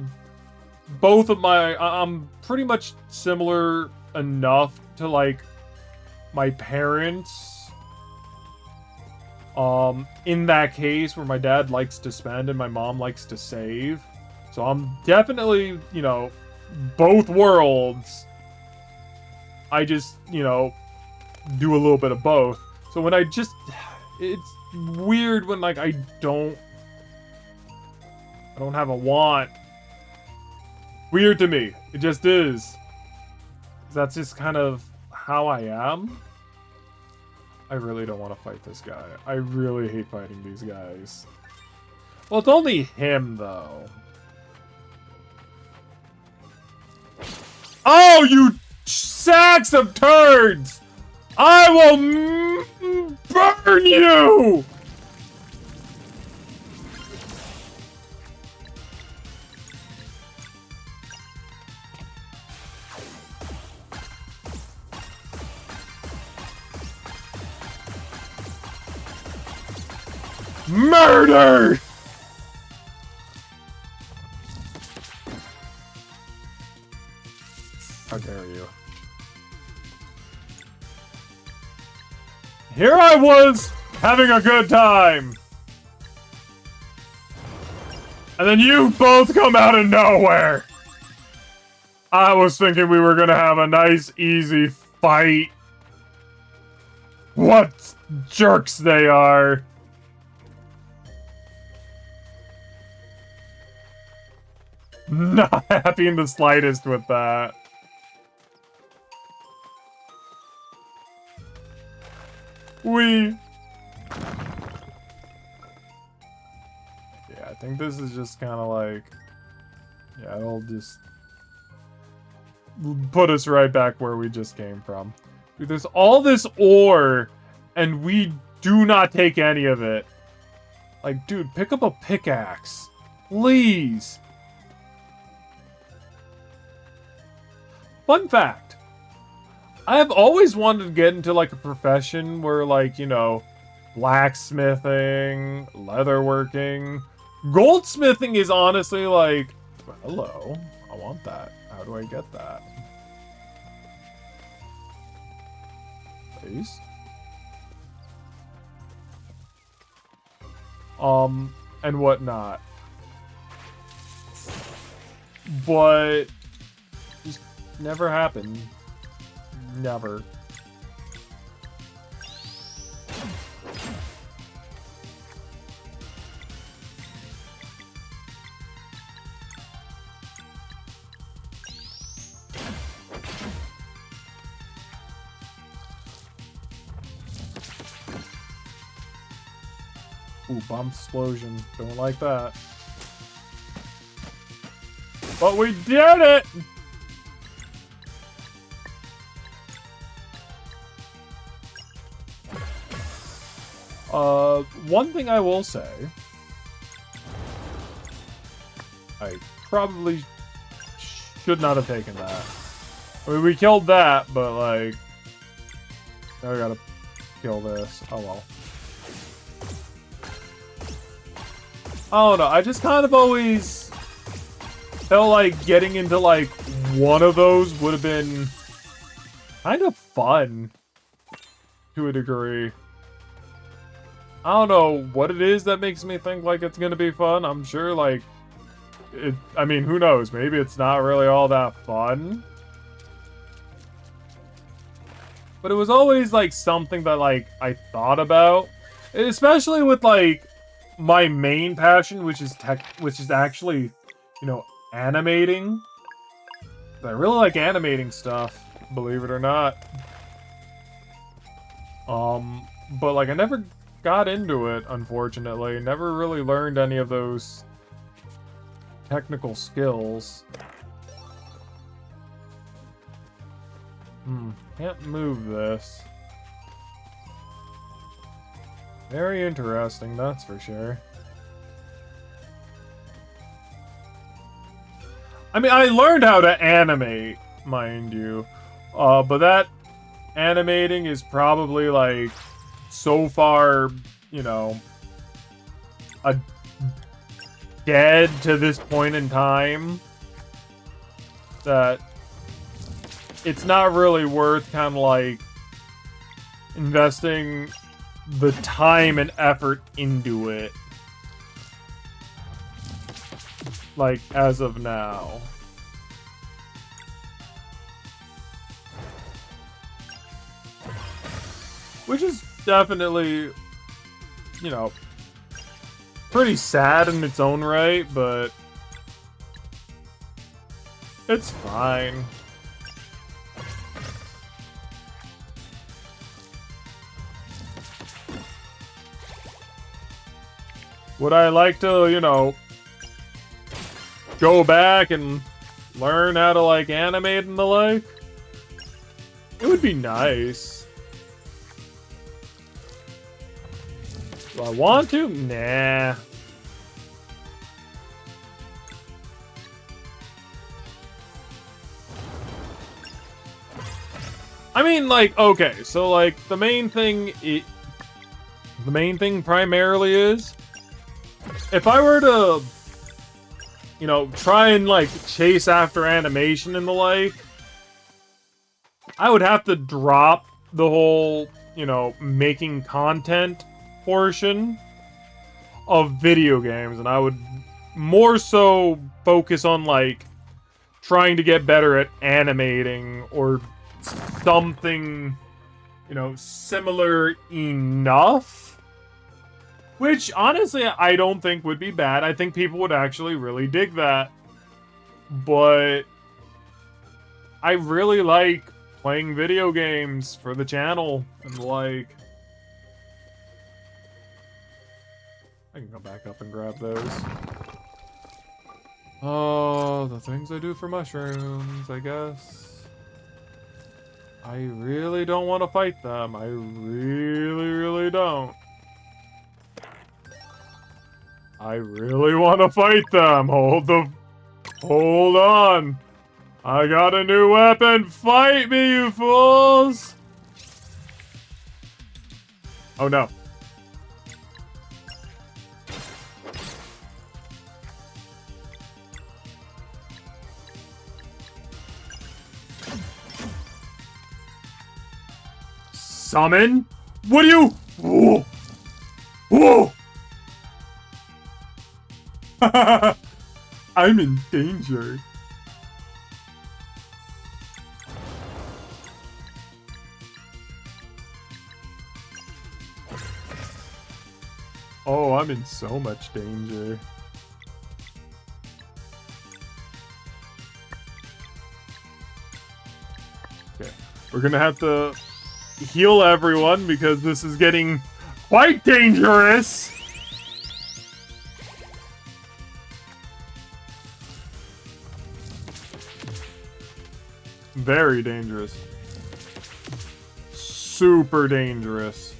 Both of my... I'm pretty much similar enough to, like, my parents. In that case where my dad likes to spend and my mom likes to save. So I'm definitely, you know, both worlds. I just, you know, do a little bit of both. So when I just... It's weird when, like, I don't have a want. Weird to me. It just is. That's just kind of how I am. I really don't want to fight this guy. I really hate fighting these guys. Well, it's only him, though. Oh, you sacks of turds! I will burn you! Murder! How dare you? Here I was, having a good time! And then you both come out of nowhere! I was thinking we were gonna have a nice, easy fight. What jerks they are! Not happy in the slightest with that. Yeah, I think this is just kind of like... Yeah, it'll just... put us right back where we just came from. Dude, there's all this ore, and we do not take any of it. Like, dude, pick up a pickaxe. Please. Fun fact. I have always wanted to get into, like, a profession where, like, you know, blacksmithing, leatherworking. Goldsmithing is honestly, like, hello, I want that. How do I get that? Please? And whatnot. But... just never happened. Never. Ooh, bomb explosion. Don't like that. But we did it! One thing I will say, I probably should not have taken that. I mean, we killed that, but, like, now we gotta kill this. Oh, well. I don't know, I just kind of always felt like getting into, like, one of those would have been kind of fun to a degree. I don't know what it is that makes me think like it's gonna be fun. I'm sure, like, I mean, who knows? Maybe it's not really all that fun. But it was always, like, something that, like, I thought about. Especially with, like, my main passion, which is actually, you know, animating. I really like animating stuff, believe it or not. But like I never got into it, unfortunately. Never really learned any of those technical skills. Can't move this. Very interesting, that's for sure. I mean, I learned how to animate, mind you. But that animating is probably, like, so far, you know, dead to this point in time that it's not really worth kind of, like, investing the time and effort into it. Like, as of now. Which is definitely, you know, pretty sad in its own right, but it's fine. Would I like to, you know, go back and learn how to, like, animate and the like? It would be nice. Do I want to? Nah. I mean, like, okay, so, like, the main thing primarily is, if I were to, you know, try and, like, chase after animation and the like, I would have to drop the whole, you know, making content portion of video games, and I would more so focus on, like, trying to get better at animating or something, you know, similar enough. Which, honestly, I don't think would be bad. I think people would actually really dig that. But I really like playing video games for the channel. And, like, I can go back up and grab those. Oh, the things I do for mushrooms, I guess. I really don't want to fight them. I really, really don't. I really want to fight them. Hold on. I got a new weapon. Fight me, you fools. Oh, no. Summon? What do you? Whoa. Whoa. I'm in danger. Oh, I'm in so much danger. Okay, we're gonna have to heal everyone because this is getting quite dangerous. Very dangerous. Super dangerous.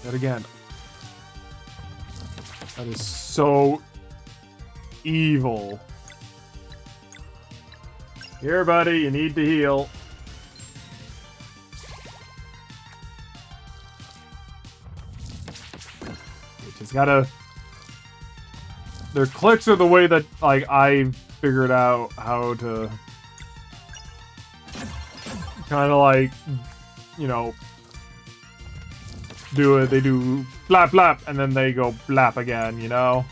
Yet again. That is so evil. Here, buddy, you need to heal. Just gotta... Their clicks are the way that, like, I figured out how to... kind of, like, you know... do it. They do blap blap, and then they go blap again, you know?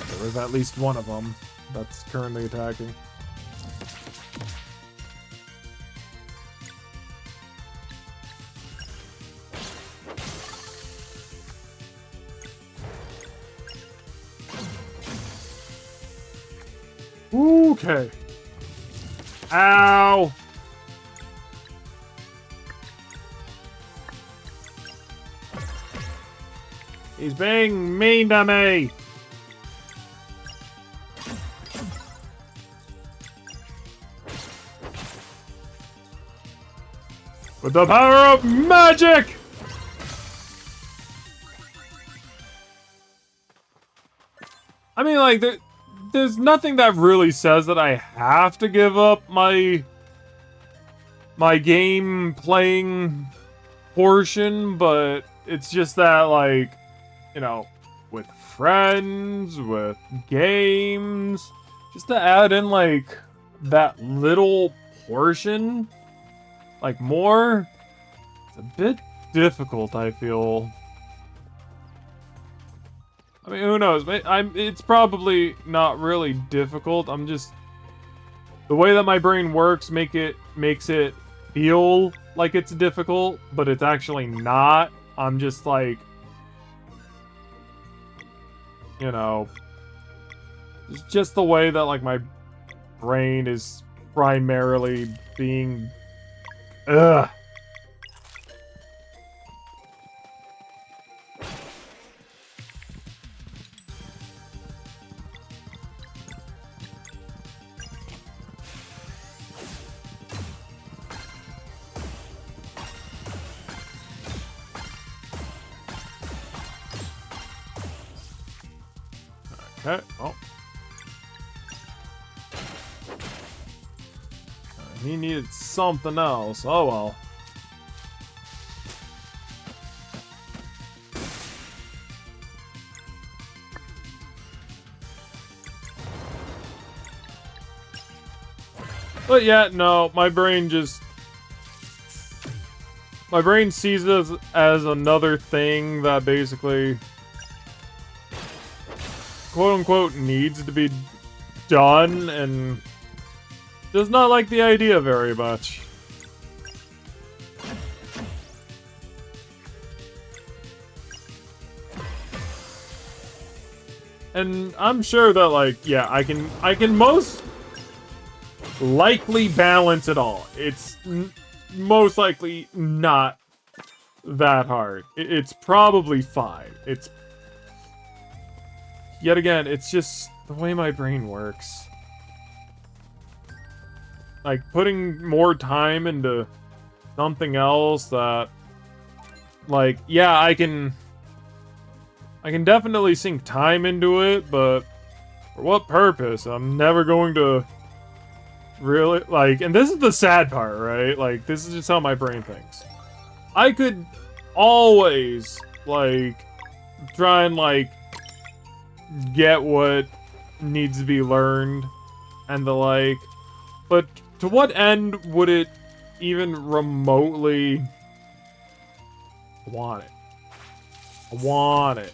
There was at least one of them that's currently attacking. Okay. Ow. He's being mean to me. With the power of magic! I mean, like, there's nothing that really says that I have to give up my game playing portion, but it's just that, like, you know, with friends, with games, just to add in, like, that little portion, like, more, it's a bit difficult, I feel. I mean, who knows? It's probably not really difficult. I'm just, the way that my brain works makes it feel like it's difficult, but it's actually not. I'm just like, you know, it's just the way that, like, my brain is primarily being, ugh. Okay, oh. He needed something else. Oh well. But yeah, no, my brain sees it as another thing that basically, quote unquote, needs to be done, and does not like the idea very much. And I'm sure that, like, yeah, I can most likely balance it all. It's most likely not that hard. It's probably fine. It's, yet again, it's just the way my brain works. Like, putting more time into something else that, like, yeah, I can definitely sink time into it, but for what purpose? I'm never going to really, like, and this is the sad part, right? Like, this is just how my brain thinks. I could always, like, try and, like, get what needs to be learned and the like, but to what end would it even remotely want it? I want it.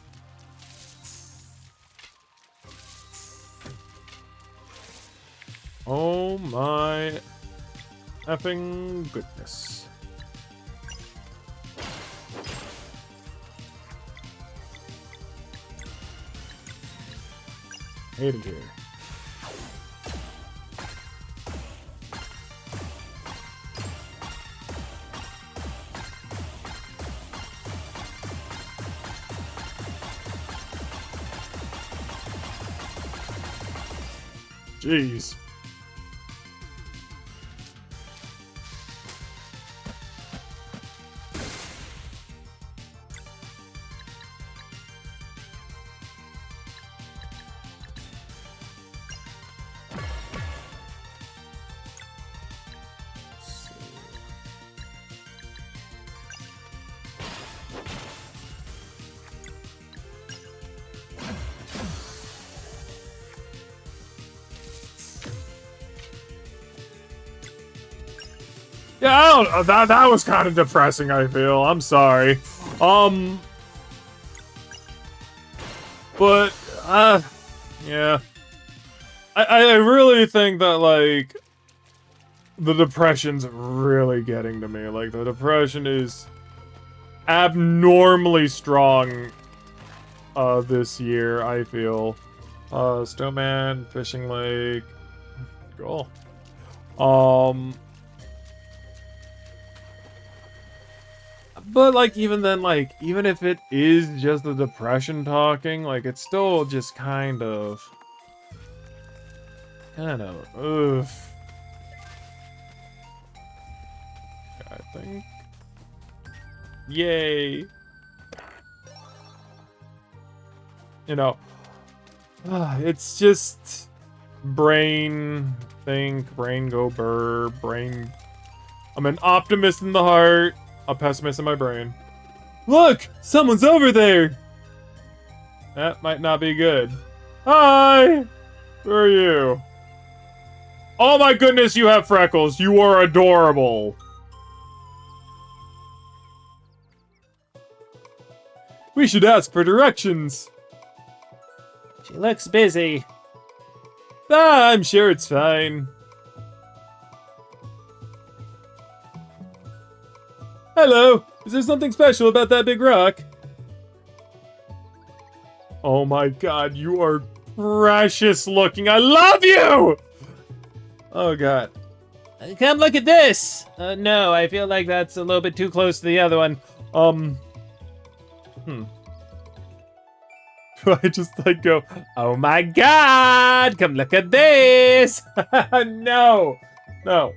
Oh my effing goodness. Hate it here. Jeez. Yeah, I don't know. That was kind of depressing, I feel. I'm sorry. But, yeah. I really think that, like, the depression's really getting to me. Like, the depression is abnormally strong, this year, I feel. Snowman, Fishing Lake. Cool. But, like, even then, like, even if it is just the depression talking, like, it's still just kind of, ugh. I think. Yay. You know, it's just brain think, brain go burr, brain. I'm an optimist in the heart, a pessimist in my brain. Look, someone's over there. That might not be good. Hi, who are you? Oh my goodness, you have freckles. You are adorable. We should ask for directions. She looks busy. Ah, I'm sure it's fine. Hello, is there something special about that big rock? Oh my god, you are precious looking. I love you! Oh god. Come look at this! No, I feel like that's a little bit too close to the other one. Do I just like go, Oh my god! Come look at this! no! No.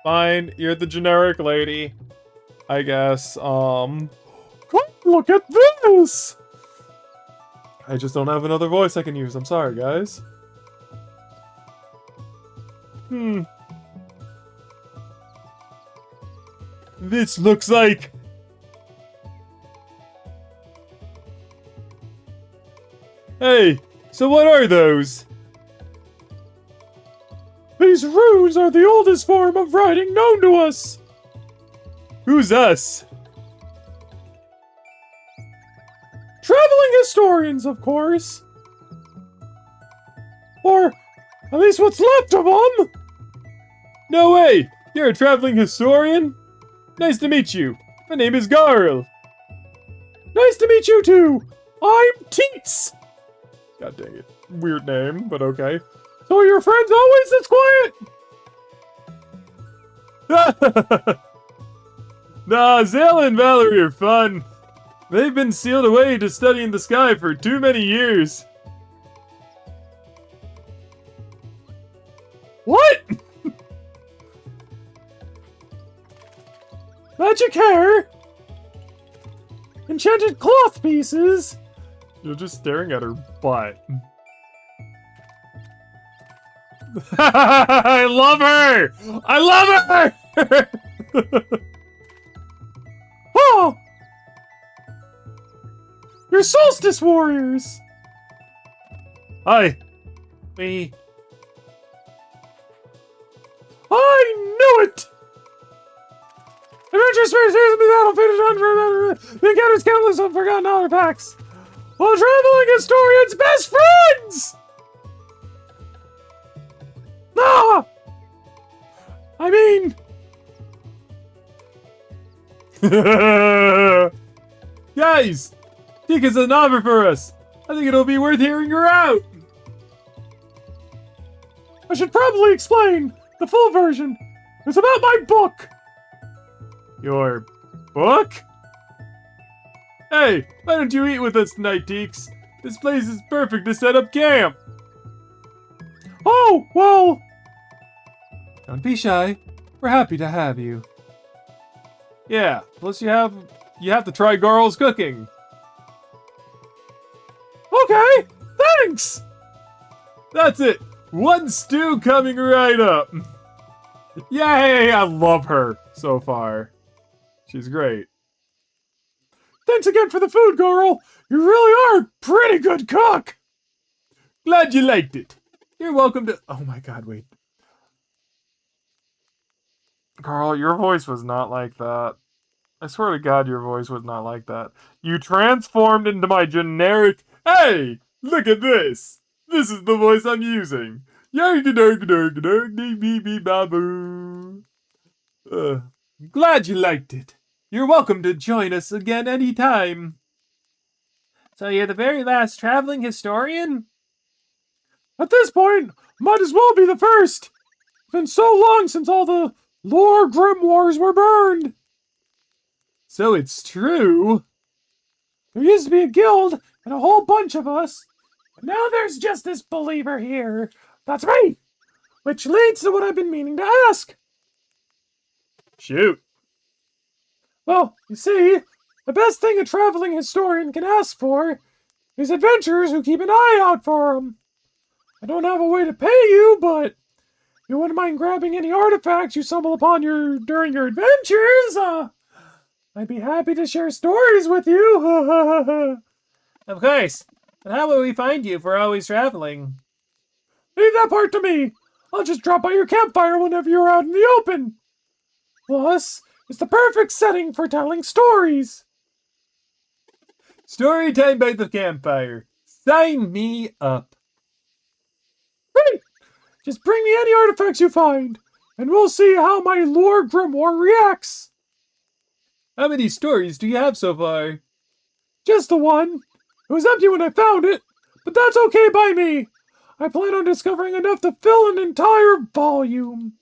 Fine, you're the generic lady. I guess, Come look at this! I just don't have another voice I can use. I'm sorry, guys. This looks like... Hey, so what are those? These runes are the oldest form of writing known to us. Who's us? Traveling historians, of course. Or at least what's left of them. No way! You're a traveling historian? Nice to meet you. My name is Garl. Nice to meet you too. I'm Teets. God dang it. Weird name, but okay. So are your friends always this quiet? Nah, Zayla and Valerie are fun. They've been sealed away to studying the sky for too many years. What? Magic hair? Enchanted cloth pieces? You're just staring at her butt. I love her! I love her! Oh! You're Solstice warriors! Hi. We... I knew it! Adventure space here's the battle finish on the encounters countless unforgotten artifacts. While traveling historians, best friends! Ah! I mean... Guys! Tika's an offer for us. I think it'll be worth hearing her out. I should probably explain the full version. It's about my book. Your book? Hey, why don't you eat with us tonight, Teeks? This place is perfect to set up camp. Oh, well. Don't be shy. We're happy to have you. Yeah, plus you have to try Garl's cooking. Okay, thanks. That's it. One stew coming right up. Yay, I love her so far. She's great. Thanks again for the food, Garl. You really are a pretty good cook. Glad you liked it. You're welcome to... Oh my god, wait. Garl, your voice was not like that. I swear to god, your voice was not like that. You transformed into my generic... Hey, look at this. This is the voice I'm using. Babu. Glad you liked it. You're welcome to join us again anytime. So you're the very last traveling historian? At this point, might as well be the first. It's been so long since all the lore grimoires were burned. So it's true. There used to be a guild and a whole bunch of us. But now there's just this believer here. That's me! Which leads to what I've been meaning to ask. Shoot. Well, you see, the best thing a traveling historian can ask for is adventurers who keep an eye out for them. I don't have a way to pay you, but if you wouldn't mind grabbing any artifacts you stumble upon during your adventures, I'd be happy to share stories with you. Of course. But how will we find you if we're always traveling? Leave that part to me. I'll just drop by your campfire whenever you're out in the open. Plus, it's the perfect setting for telling stories. Story time by the campfire. Sign me up. Great! Just bring me any artifacts you find, and we'll see how my lore grimoire reacts. How many stories do you have so far? Just the one. It was empty when I found it, but that's okay by me. I plan on discovering enough to fill an entire volume.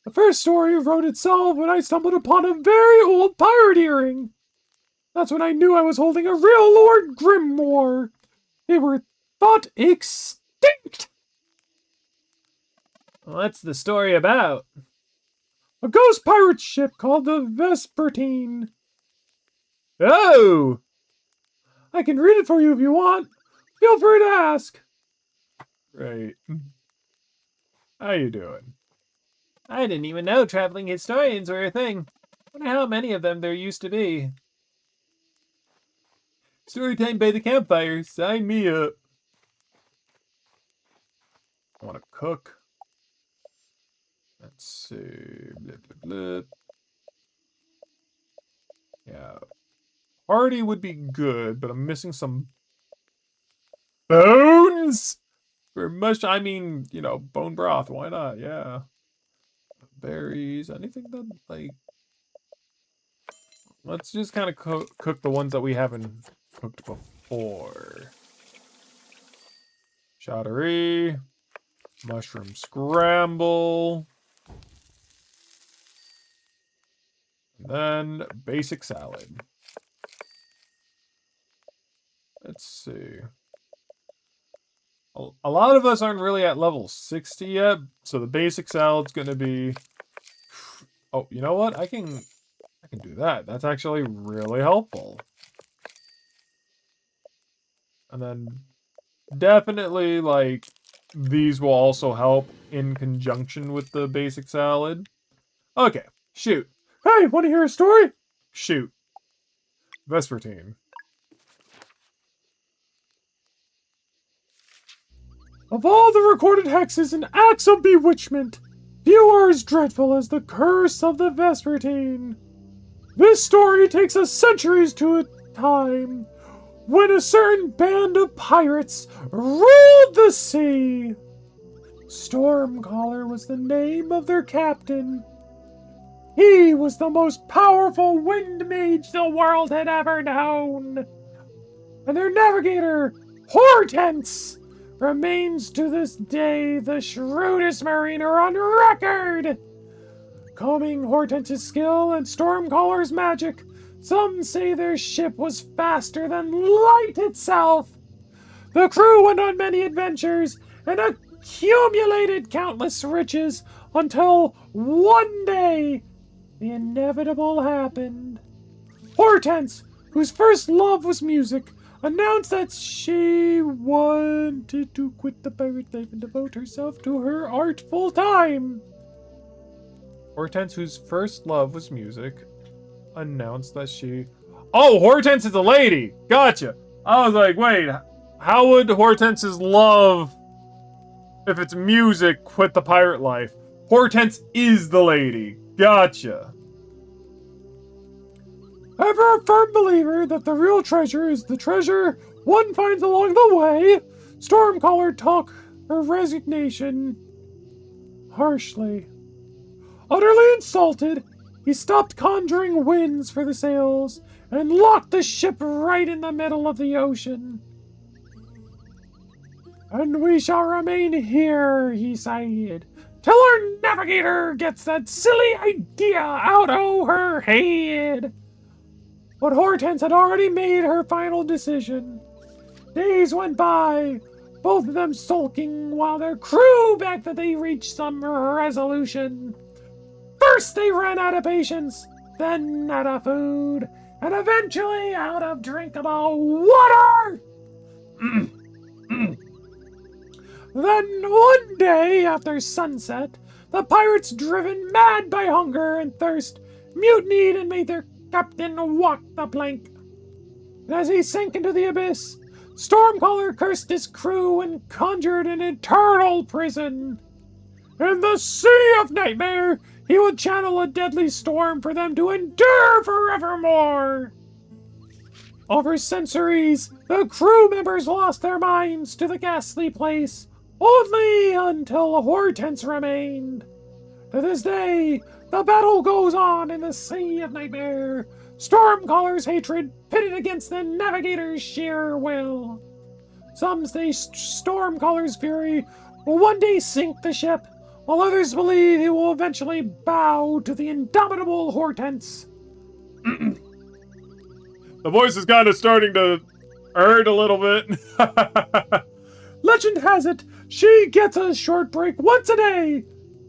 The first story wrote itself when I stumbled upon a very old pirate earring. That's when I knew I was holding a real Lord Grimoire. They were thought extinct. What's the story about? A ghost pirate ship called the Vespertine. Oh! I can read it for you if you want. Feel free to ask. Right. How you doing? I didn't even know traveling historians were a thing. Wonder how many of them there used to be. Storytime by the campfire. Sign me up. I want to cook. Let's see. Blah, blah, blah. Yeah. Party would be good, but I'm missing some bones. For I mean, you know, bone broth. Why not? Yeah. Berries. Anything that, like... Let's just kind of cook the ones that we haven't cooked before. Chaudry. Mushroom scramble. And then basic salad. Let's see. A lot of us aren't really at level 60 yet, so the basic salad's gonna be... Oh, you know what? I can do that. That's actually really helpful. And then definitely, like, these will also help in conjunction with the basic salad. Okay, shoot. Hey, want to hear a story? Shoot. Vespertine. Of all the recorded hexes and acts of bewitchment, few are as dreadful as the curse of the Vespertine. This story takes us centuries to a time when a certain band of pirates ruled the sea. Stormcaller was the name of their captain. He was the most powerful wind mage the world had ever known. And their navigator, Hortense, remains to this day the shrewdest mariner on record. Combing Hortense's skill and Stormcaller's magic, some say their ship was faster than light itself. The crew went on many adventures and accumulated countless riches until one day the inevitable happened. Hortense, whose first love was music, announced that she wanted to quit the pirate life and devote herself to her art full time. Hortense, whose first love was music, announced that she... Oh, Hortense is a lady! Gotcha! I was like, wait, how would Hortense's love, if it's music, quit the pirate life? Hortense is the lady. Gotcha. Ever a firm believer that the real treasure is the treasure one finds along the way, Stormcaller took her resignation harshly. Utterly insulted, he stopped conjuring winds for the sails and locked the ship right in the middle of the ocean. And we shall remain here, he sighed, till our navigator gets that silly idea out of her head. But Hortense had already made her final decision. Days went by, both of them sulking while their crew begged that they reach some resolution. First they ran out of patience, then out of food, and eventually out of drinkable water! Then one day after sunset, the pirates, driven mad by hunger and thirst, mutinied and made their captain walk the plank. And as he sank into the abyss, Stormcaller cursed his crew and conjured an eternal prison. In the Sea of Nightmare, he would channel a deadly storm for them to endure forevermore. Over centuries, the crew members lost their minds to the ghastly place, only until Hortense remained. To this day, the battle goes on in the Sea of Nightmare, Stormcaller's hatred pitted against the Navigator's sheer will. Some say Stormcaller's fury will one day sink the ship, while others believe he will eventually bow to the indomitable Hortense. The voice is kind of starting to hurt a little bit. Legend has it, she gets a short break once a day,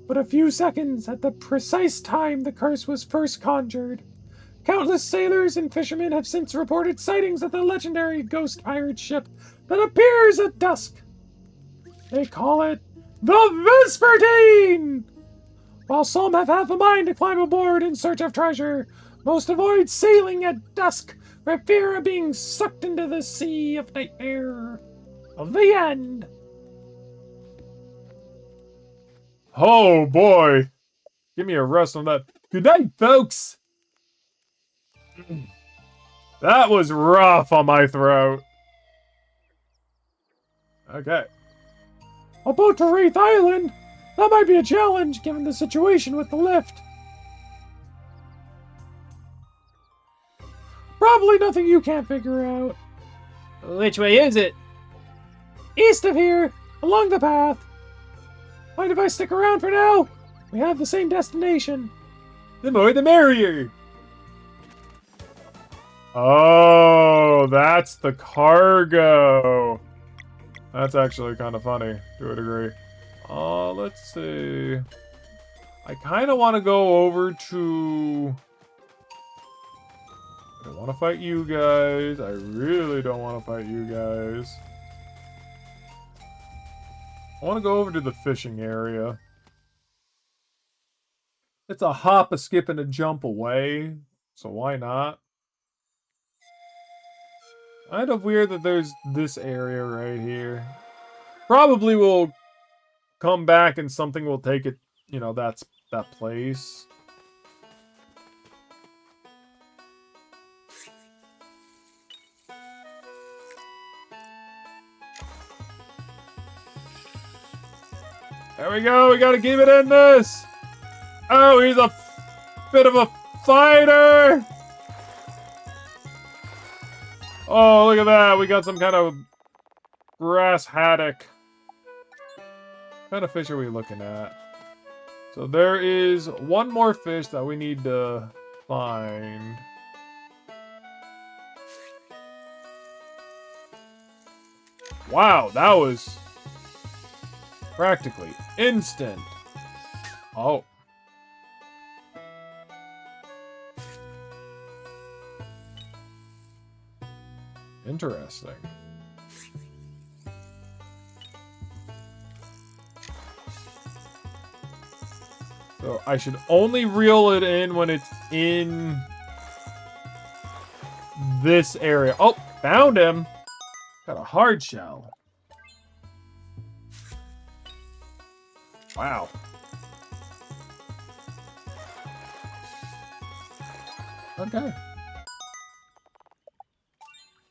but a few seconds at the precise time the curse was first conjured. Countless sailors and fishermen have since reported sightings of the legendary ghost pirate ship that appears at dusk. They call it the Vespertine! While some have had the mind to climb aboard in search of treasure, most avoid sailing at dusk for fear of being sucked into the Sea of Nightmare. Of the end. Oh boy. Give me a rest on that. Good night, folks. That was rough on my throat. Okay. A boat to Wraith Island? That might be a challenge given the situation with the lift. Probably nothing you can't figure out. Which way is it? East of here, along the path. Mind if I stick around for now? We have the same destination. The more the merrier. Oh, that's the cargo. That's actually kind of funny to a degree. Let's see. I kind of want to go over to... I don't want to fight you guys. I really don't want to fight you guys. I want to go over to the fishing area. It's a hop, a skip, and a jump away. So why not? Kind of weird that there's this area right here. Probably will come back and something will take it, you know, that place. There we go, we gotta keep it in this! Oh, he's a bit of a fighter! Oh, look at that, we got some kind of grass haddock. What kind of fish are we looking at? So there is one more fish that we need to find. Wow, that was practically instant. Oh. Interesting. So I should only reel it in when it's in this area. Oh, found him. Got a hard shell. Wow. Okay.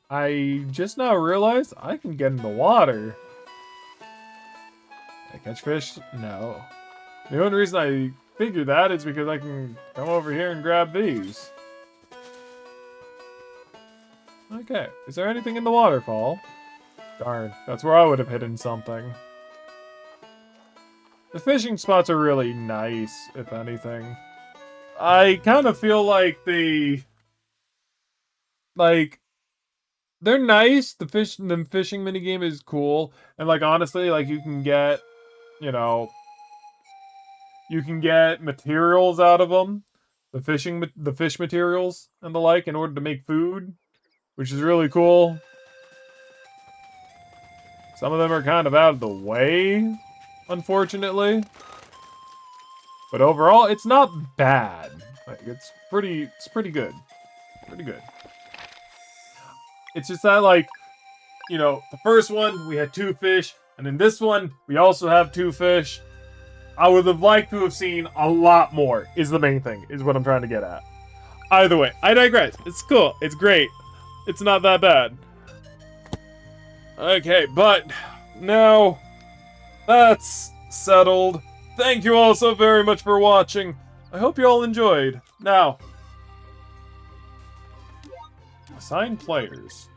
I just now realized I can get in the water. Can I catch fish? No. The only reason I figured that is because I can come over here and grab these. Okay, is there anything in the waterfall? Darn, that's where I would have hidden something. The fishing spots are really nice, if anything. I kind of feel like they're nice. The fishing minigame is cool. And like honestly, like you can get, you know, you can get materials out of them. The fish materials and the like in order to make food, which is really cool. Some of them are kind of out of the way, unfortunately. But overall, it's not bad. Like it's pretty good. Pretty good. It's just that like, you know, the first one we had 2 fish, and in this one we also have 2 fish. I would have liked to have seen a lot more, is the main thing, is what I'm trying to get at. Either way, I digress. It's cool. It's great. It's not that bad. Okay, but now that's settled. Thank you all so very much for watching. I hope you all enjoyed. Now, assign players.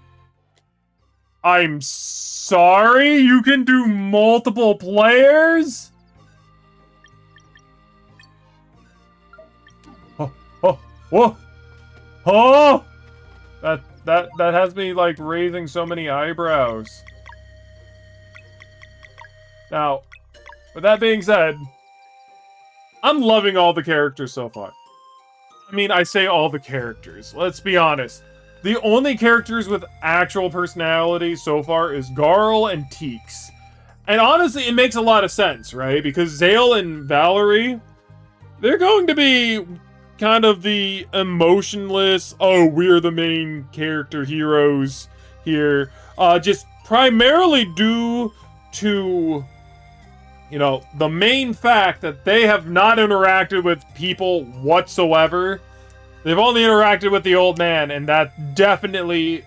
I'm sorry? You can do multiple players? Whoa! Oh! That has me, like, raising so many eyebrows. Now, with that being said, I'm loving all the characters so far. I mean, I say all the characters. Let's be honest. The only characters with actual personality so far is Garl and Teeks. And honestly, it makes a lot of sense, right? Because Zale and Valerie, they're going to be kind of the emotionless, oh, we're the main character heroes here. Just primarily due to, you know, the main fact that they have not interacted with people whatsoever. They've only interacted with the old man, and that definitely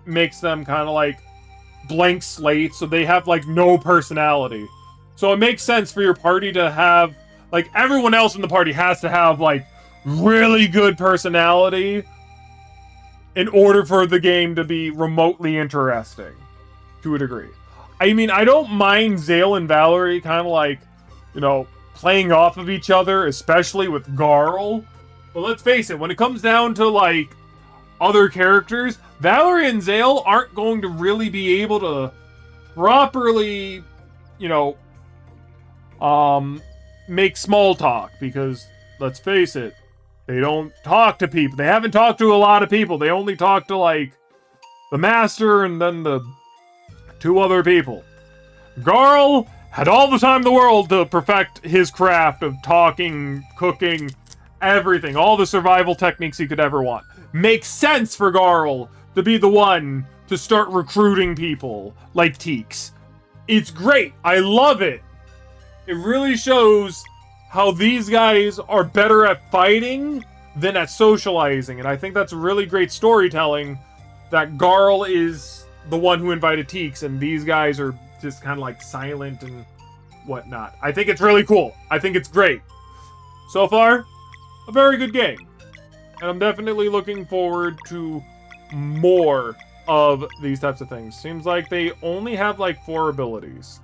makes them kind of like blank slate, so they have like no personality. So it makes sense for your party to have, like, everyone else in the party has to have like really good personality in order for the game to be remotely interesting to a degree. I mean, I don't mind Zale and Valerie kind of like, you know, playing off of each other, especially with Garl. But let's face it, when it comes down to like other characters, Valerie and Zale aren't going to really be able to properly, you know, make small talk, because let's face it, they don't talk to people. They haven't talked to a lot of people. They only talk to, like, the master and then the 2 other people. Garl had all the time in the world to perfect his craft of talking, cooking, everything. All the survival techniques he could ever want. Makes sense for Garl to be the one to start recruiting people like Teeks. It's great. I love it. It really shows how these guys are better at fighting than at socializing. And I think that's really great storytelling, that Garl is the one who invited Teeks, and these guys are just kind of like silent and whatnot. I think it's really cool. I think it's great. So far, a very good game. And I'm definitely looking forward to more of these types of things. Seems like they only have like 4 abilities.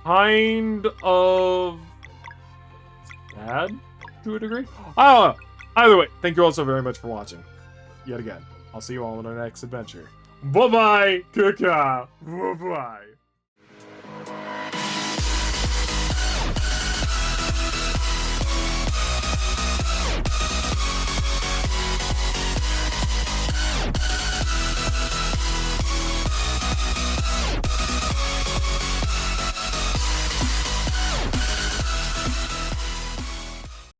Kind of bad to a degree. I don't know. Either way, thank you all so very much for watching. Yet again, I'll see you all in our next adventure. Bye-bye. Bye-bye.